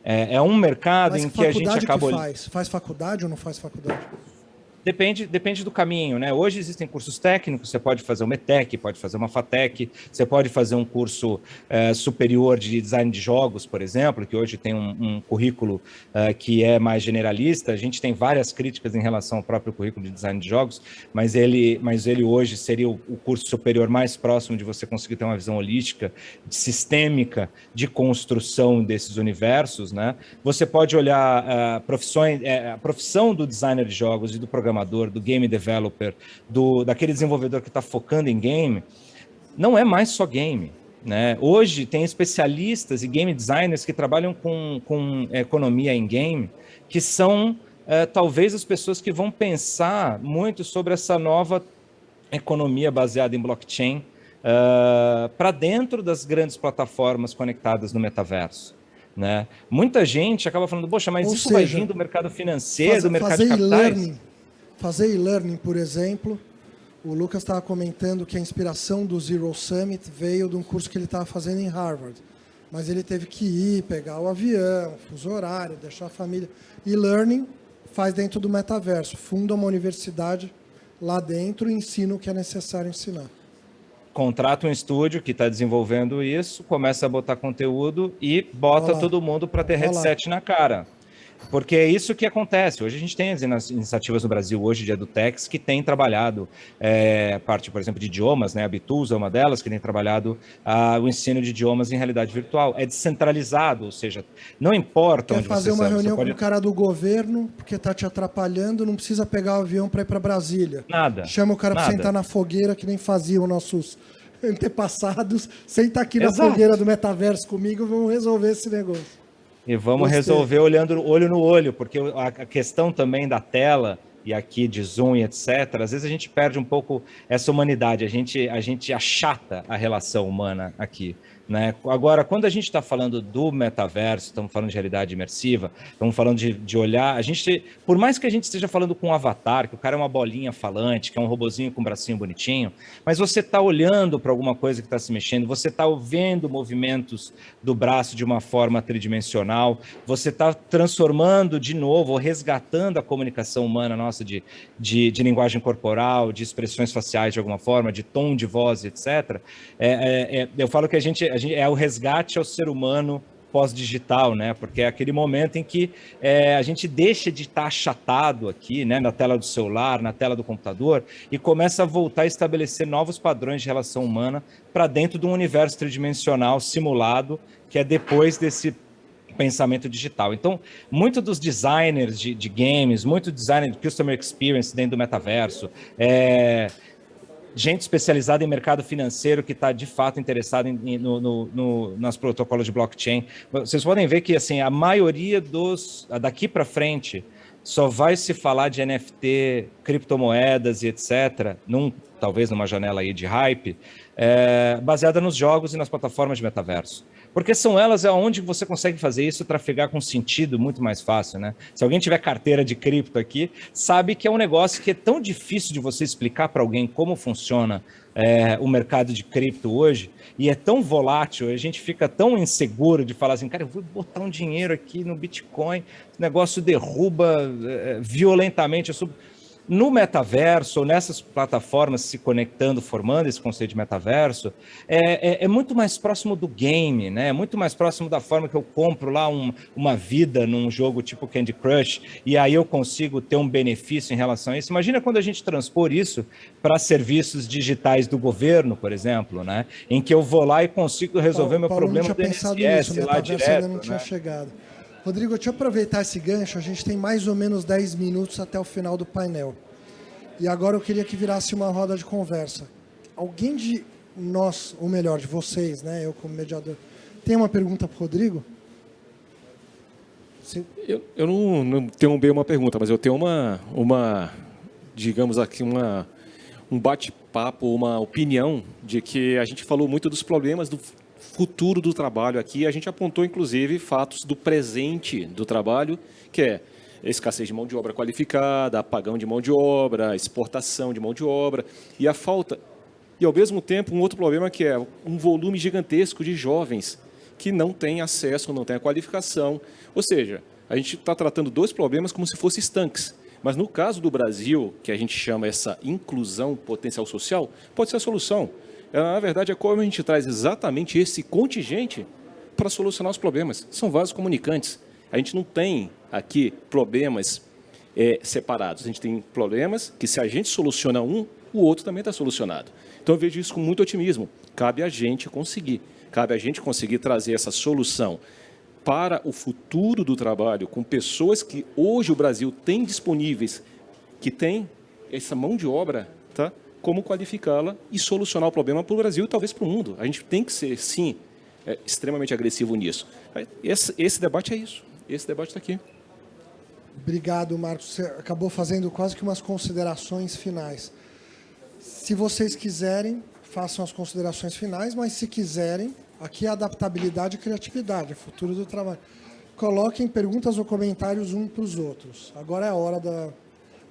É um mercado Mas em que a gente acaba... Faz faculdade ou não faz faculdade? Depende do caminho, né? Hoje existem cursos técnicos, você pode fazer uma ETEC, pode fazer uma FATEC, você pode fazer um curso superior de design de jogos, por exemplo, que hoje tem um currículo que é mais generalista. A gente tem várias críticas em relação ao próprio currículo de design de jogos, mas ele hoje seria o curso superior mais próximo de você conseguir ter uma visão holística, sistêmica, de construção desses universos, né? Você pode olhar a profissão do designer de jogos e do programador, do game developer, daquele desenvolvedor que está focando em game, não é mais só game, né? Hoje tem especialistas e game designers que trabalham com economia em game, que são talvez as pessoas que vão pensar muito sobre essa nova economia baseada em blockchain para dentro das grandes plataformas conectadas no metaverso. Né? Muita gente acaba falando, poxa, mas isso vai vir do mercado financeiro, do mercado de capitais? Fazer e-learning, por exemplo, o Lucas estava comentando que a inspiração do Zero Summit veio de um curso que ele estava fazendo em Harvard. Mas ele teve que ir, pegar o avião, fuso horário, deixar a família. E-learning faz dentro do metaverso, funda uma universidade lá dentro e ensina o que é necessário ensinar. Contrata um estúdio que está desenvolvendo isso, começa a botar conteúdo e bota todo mundo para ter headset na cara. Porque é isso que acontece. Hoje a gente tem as iniciativas no Brasil hoje de edutechs que têm trabalhado parte, por exemplo, de idiomas, né? A Bitools é uma delas que tem trabalhado o ensino de idiomas em realidade virtual. É descentralizado, ou seja, não importa onde você fazer uma reunião com o cara do governo porque está te atrapalhando, não precisa pegar o avião para ir para Brasília. Nada. Chama o cara para sentar na fogueira que nem faziam nossos antepassados. Senta aqui na fogueira do metaverso comigo, vamos resolver esse negócio. E vamos resolver olhando olho no olho, porque a questão também da tela, e aqui de Zoom e etc., às vezes a gente perde um pouco essa humanidade, a gente achata a relação humana aqui. Né? Agora, quando a gente está falando do metaverso, estamos falando de realidade imersiva, estamos falando de olhar, por mais que a gente esteja falando com um avatar, que o cara é uma bolinha falante, que é um robozinho com um bracinho bonitinho, mas você está olhando para alguma coisa que está se mexendo, você está vendo movimentos do braço de uma forma tridimensional, você está transformando de novo, ou resgatando a comunicação humana nossa de linguagem corporal, de expressões faciais de alguma forma, de tom de voz, etc. Eu falo que a gente é o resgate ao ser humano pós-digital, né? Porque é aquele momento em que a gente deixa de estar achatado aqui, né? Na tela do celular, na tela do computador, e começa a voltar a estabelecer novos padrões de relação humana para dentro de um universo tridimensional simulado, que é depois desse pensamento digital. Então, muito dos designers de games, muito designer de customer experience dentro do metaverso, gente especializada em mercado financeiro que está, de fato, interessada nos protocolos de blockchain. Vocês podem ver que assim, a maioria daqui para frente só vai se falar de NFT, criptomoedas e etc., talvez numa janela aí de hype, baseada nos jogos e nas plataformas de metaverso. Porque são elas onde você consegue fazer isso, trafegar com sentido muito mais fácil, né? Se alguém tiver carteira de cripto aqui, sabe que é um negócio que é tão difícil de você explicar para alguém como funciona o mercado de cripto hoje, e é tão volátil, a gente fica tão inseguro de falar assim, cara, eu vou botar um dinheiro aqui no Bitcoin, o negócio derruba violentamente. No metaverso, ou nessas plataformas se conectando, formando esse conceito de metaverso, é muito mais próximo do game, né? É muito mais próximo da forma que eu compro lá uma vida num jogo tipo Candy Crush, e aí eu consigo ter um benefício em relação a isso. Imagina quando a gente transpor isso para serviços digitais do governo, por exemplo, né? Em que eu vou lá e consigo resolver meu problema do INSS lá direto. Ainda não tinha chegado. Rodrigo, deixa eu aproveitar esse gancho, a gente tem mais ou menos 10 minutos até o final do painel. E agora eu queria que virasse uma roda de conversa. Alguém de nós, ou melhor, de vocês, né, eu como mediador, tem uma pergunta para o Rodrigo? Sim. Eu não tenho bem uma pergunta, mas eu tenho digamos aqui, um bate-papo, uma opinião de que a gente falou muito dos problemas do futuro do trabalho aqui, a gente apontou, inclusive, fatos do presente do trabalho, que é escassez de mão de obra qualificada, apagão de mão de obra, exportação de mão de obra, e a falta... E, ao mesmo tempo, um outro problema que é um volume gigantesco de jovens que não têm acesso, não têm a qualificação. Ou seja, a gente está tratando dois problemas como se fossem estanques. Mas, no caso do Brasil, que a gente chama essa inclusão potencial social, pode ser a solução. Na verdade, é como a gente traz exatamente esse contingente para solucionar os problemas. São vasos comunicantes. A gente não tem aqui problemas separados. A gente tem problemas que, se a gente soluciona um, o outro também está solucionado. Então, eu vejo isso com muito otimismo. Cabe a gente conseguir. Cabe a gente conseguir trazer essa solução para o futuro do trabalho, com pessoas que hoje o Brasil tem disponíveis, que tem essa mão de obra, tá? Como qualificá-la e solucionar o problema para o Brasil e talvez para o mundo. A gente tem que ser, sim, extremamente agressivo nisso. Esse debate é isso. Esse debate está aqui. Obrigado, Marcos. Você acabou fazendo quase que umas considerações finais. Se vocês quiserem, façam as considerações finais, mas se quiserem, aqui é adaptabilidade e criatividade, é futuro do trabalho. Coloquem perguntas ou comentários uns para os outros. Agora é a hora da...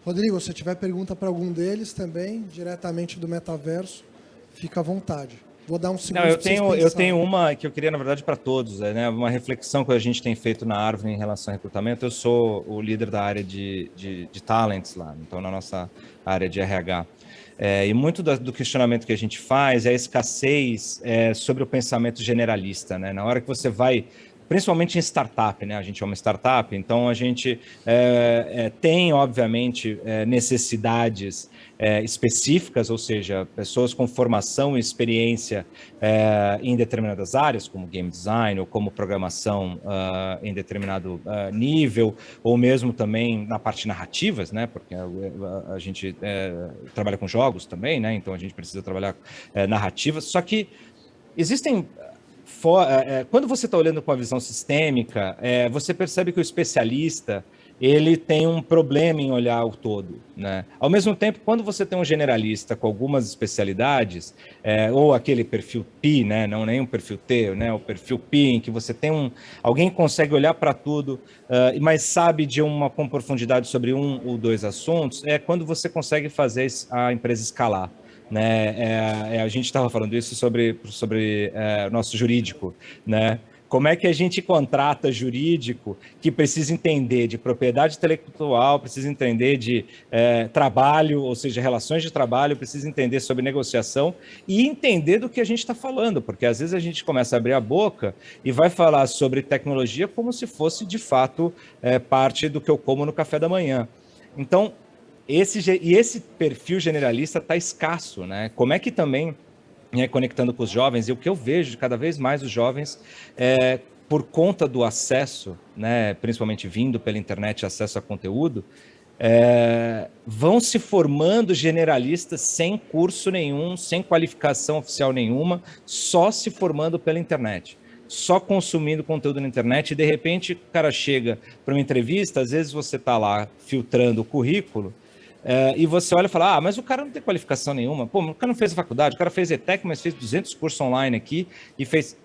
Rodrigo, se tiver pergunta para algum deles também, diretamente do metaverso, fica à vontade. Vou dar um segundo. Não, eu tenho uma que eu queria, na verdade, para todos, né? Uma reflexão que a gente tem feito na Árvore em relação ao recrutamento. Eu sou o líder da área de talents lá, então na nossa área de RH. E muito do questionamento que a gente faz é a escassez sobre o pensamento generalista, né? Na hora que você vai, principalmente em startup, né? A gente é uma startup, então a gente tem, obviamente, necessidades específicas, ou seja, pessoas com formação e experiência em determinadas áreas, como game design ou como programação em determinado nível, ou mesmo também na parte narrativas, né? Porque a gente trabalha com jogos também, né? Então a gente precisa trabalhar narrativas, só que existem... Quando você está olhando com a visão sistêmica, você percebe que o especialista ele tem um problema em olhar o todo, né? Ao mesmo tempo, quando você tem um generalista com algumas especialidades, ou aquele perfil P, né? Não nem um perfil T, né? O perfil P, em que você tem alguém que consegue olhar para tudo, mas sabe com profundidade sobre um ou dois assuntos, é quando você consegue fazer a empresa escalar. Né? A gente estava falando isso sobre nosso jurídico, né? Como é que a gente contrata jurídico que precisa entender de propriedade intelectual, precisa entender de trabalho, ou seja, relações de trabalho, precisa entender sobre negociação e entender do que a gente está falando, porque às vezes a gente começa a abrir a boca e vai falar sobre tecnologia como se fosse, de fato, parte do que eu como no café da manhã. Então, esse perfil generalista está escasso, né? Como é que também, conectando com os jovens, e o que eu vejo de cada vez mais os jovens, por conta do acesso, né, principalmente vindo pela internet, acesso a conteúdo, vão se formando generalistas sem curso nenhum, sem qualificação oficial nenhuma, só se formando pela internet. Só consumindo conteúdo na internet, e de repente o cara chega para uma entrevista, às vezes você está lá filtrando o currículo, e você olha e fala, mas o cara não tem qualificação nenhuma, pô, o cara não fez a faculdade, o cara fez ETEC, mas fez 200 cursos online aqui, e fez...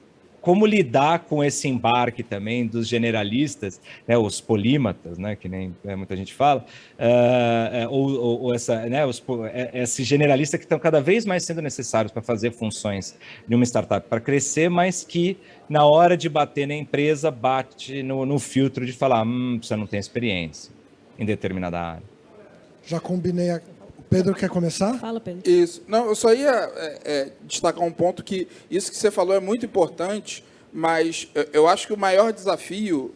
Como lidar com esse embarque também dos generalistas, né, os polímatas, né, que nem muita gente fala, esses generalistas que estão cada vez mais sendo necessários para fazer funções de uma startup para crescer, mas que na hora de bater na empresa, bate no filtro de falar, você não tem experiência em determinada área. Já combinei. O Pedro quer começar? Fala, Pedro. Isso. Não, eu só ia destacar um ponto que isso que você falou é muito importante, mas eu acho que o maior desafio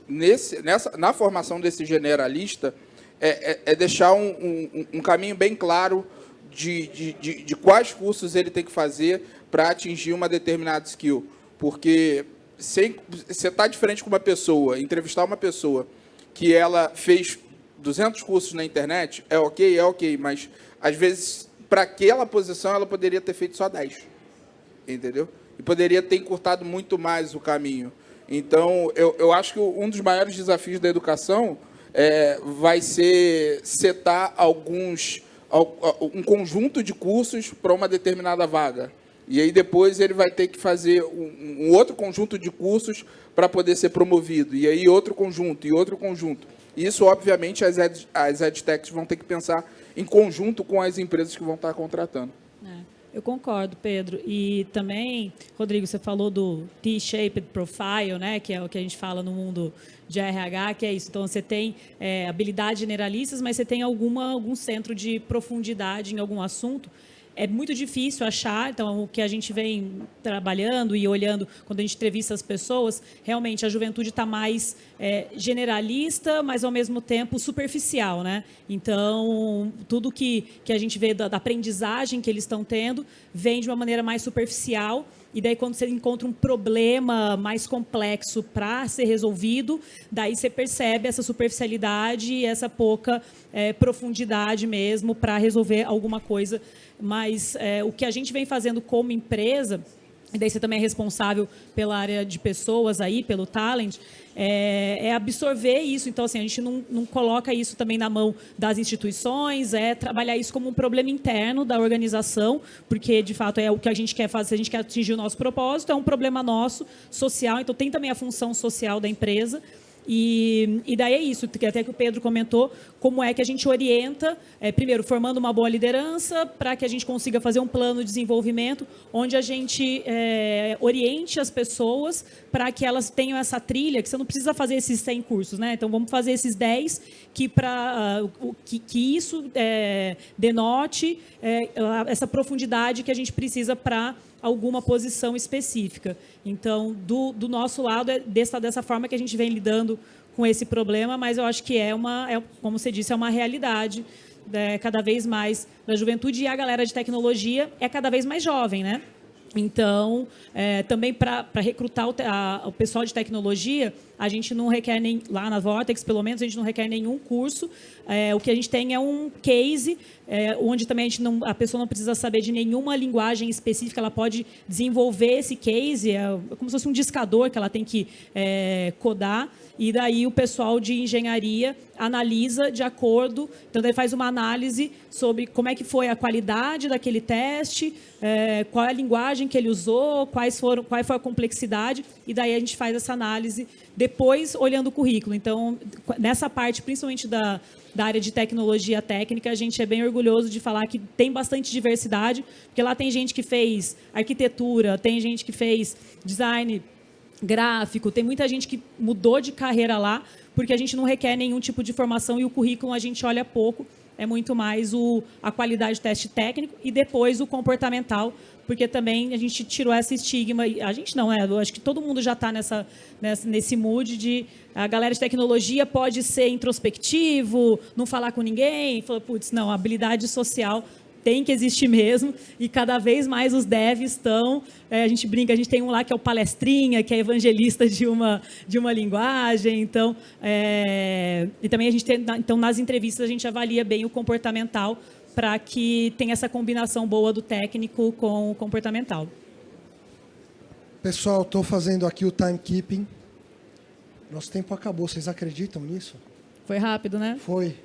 na formação desse generalista é deixar um caminho bem claro de quais cursos ele tem que fazer para atingir uma determinada skill. Porque você está de frente com uma pessoa, entrevistar uma pessoa que ela fez 200 cursos na internet, é ok, mas às vezes, para aquela posição, ela poderia ter feito só 10, entendeu? E poderia ter encurtado muito mais o caminho. Então, eu acho que um dos maiores desafios da educação vai ser setar um conjunto de cursos para uma determinada vaga. E aí depois ele vai ter que fazer um outro conjunto de cursos para poder ser promovido. E aí outro conjunto, e outro conjunto. Isso, obviamente, as edtechs vão ter que pensar em conjunto com as empresas que vão estar contratando. Eu concordo, Pedro. E também, Rodrigo, você falou do T-shaped profile, né, que é o que a gente fala no mundo de RH, que é isso. Então, você tem habilidades generalistas, mas você tem algum centro de profundidade em algum assunto. É muito difícil achar, então, o que a gente vem trabalhando e olhando quando a gente entrevista as pessoas, realmente a juventude está mais generalista, mas, ao mesmo tempo, superficial, né? Então, tudo que a gente vê da aprendizagem que eles estão tendo vem de uma maneira mais superficial. E daí, quando você encontra um problema mais complexo para ser resolvido, daí você percebe essa superficialidade e essa pouca profundidade mesmo para resolver alguma coisa. Mas o que a gente vem fazendo como empresa, e daí você também é responsável pela área de pessoas aí, pelo talent, é absorver isso. Então, assim, a gente não coloca isso também na mão das instituições, trabalhar isso como um problema interno da organização, porque, de fato, é o que a gente quer fazer, a gente quer atingir o nosso propósito, é um problema nosso, social, então tem também a função social da empresa. E daí é isso, que até que o Pedro comentou, como é que a gente orienta, primeiro, formando uma boa liderança, para que a gente consiga fazer um plano de desenvolvimento, onde a gente oriente as pessoas para que elas tenham essa trilha, que você não precisa fazer esses 100 cursos, né? Então, vamos fazer esses 10, que isso denote essa profundidade que a gente precisa para alguma posição específica. Então, do nosso lado, dessa forma que a gente vem lidando com esse problema, mas eu acho que como você disse, é uma realidade cada vez mais da juventude, e a galera de tecnologia é cada vez mais jovem, né? Então, também para recrutar o pessoal de tecnologia, a gente não requer lá na Vortex, pelo menos, a gente não requer nenhum curso. O que a gente tem é um case, onde também a pessoa não precisa saber de nenhuma linguagem específica, ela pode desenvolver esse case, como se fosse um discador que ela tem que codar, e daí o pessoal de engenharia analisa de acordo, então daí faz uma análise sobre como é que foi a qualidade daquele teste, qual é a linguagem que ele usou, qual foi a complexidade, e daí a gente faz essa análise depois olhando o currículo. Então, nessa parte, principalmente da área de tecnologia técnica, a gente é bem orgulhoso de falar que tem bastante diversidade, porque lá tem gente que fez arquitetura, tem gente que fez design gráfico, tem muita gente que mudou de carreira lá, porque a gente não requer nenhum tipo de formação e o currículo a gente olha pouco, é muito mais a qualidade do teste técnico e depois o comportamental, porque também a gente tirou esse estigma, a gente não, eu acho que todo mundo já está nesse mood de a galera de tecnologia pode ser introspectivo, não falar com ninguém, fala, putz, não, a habilidade social tem que existir mesmo, e cada vez mais os devs estão, a gente brinca, a gente tem um lá que é o palestrinha, que é evangelista de uma linguagem, então, e também a gente tem, então nas entrevistas a gente avalia bem o comportamental para que tenha essa combinação boa do técnico com o comportamental. Pessoal, estou fazendo aqui o timekeeping. Nosso tempo acabou, vocês acreditam nisso? Foi rápido, né? Foi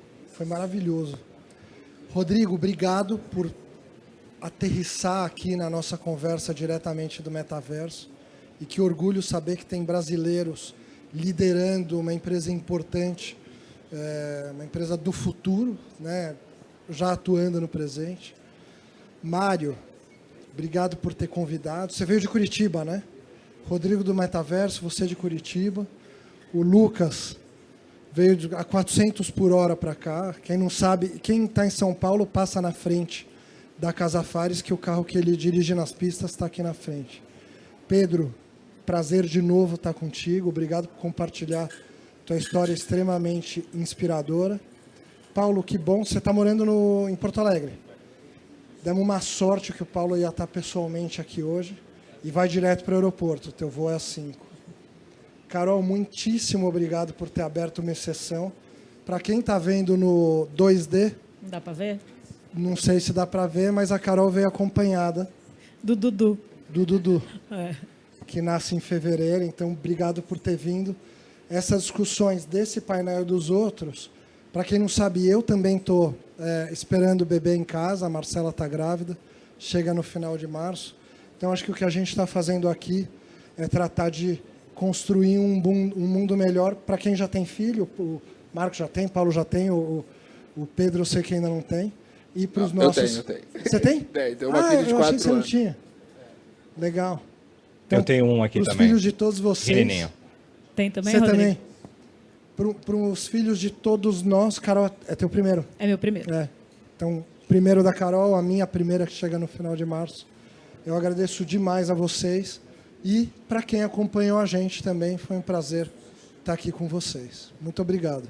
maravilhoso. Rodrigo, obrigado por aterrissar aqui na nossa conversa diretamente do metaverso. E que orgulho saber que tem brasileiros liderando uma empresa importante, uma empresa do futuro, né, já atuando no presente. Mário, obrigado por ter convidado. Você veio de Curitiba, né? Rodrigo do Metaverso, você de Curitiba. O Lucas veio a 400 por hora para cá. Quem não sabe, quem está em São Paulo passa na frente da Casa Fares, que o carro que ele dirige nas pistas está aqui na frente. Pedro, prazer de novo estar contigo. Obrigado por compartilhar tua história extremamente inspiradora. Paulo, que bom. Você está morando em Porto Alegre. Demos uma sorte que o Paulo ia estar pessoalmente aqui hoje e vai direto para o aeroporto. O teu voo é às 5. Carol, muitíssimo obrigado por ter aberto uma exceção. Para quem está vendo no 2D... Não dá para ver? Não sei se dá para ver, mas a Carol veio acompanhada. Do Dudu. Do Dudu, que nasce em fevereiro. Então, obrigado por ter vindo. Essas discussões desse painel e dos outros, para quem não sabe, eu também estou esperando o bebê em casa. A Marcela está grávida, chega no final de março. Então, acho que o que a gente está fazendo aqui é tratar de construir um mundo melhor para quem já tem filho. O Marcos já tem, o Paulo já tem, o Pedro eu sei que ainda não tem. E para os nossos... Eu tenho. Você tem? Tenho uma filha de eu 4 achei que você não anos. tinha. Legal. Então, Eu tenho um aqui pros também. filhos de todos vocês... Pequenininho. Tem também, Você Rodrigo? também? Para os filhos de todos nós, Carol, é teu primeiro? É meu primeiro. É. Então, primeiro da Carol, a minha primeira que chega no final de março. Eu agradeço demais a vocês. E para quem acompanhou a gente também, foi um prazer estar aqui com vocês. Muito obrigado.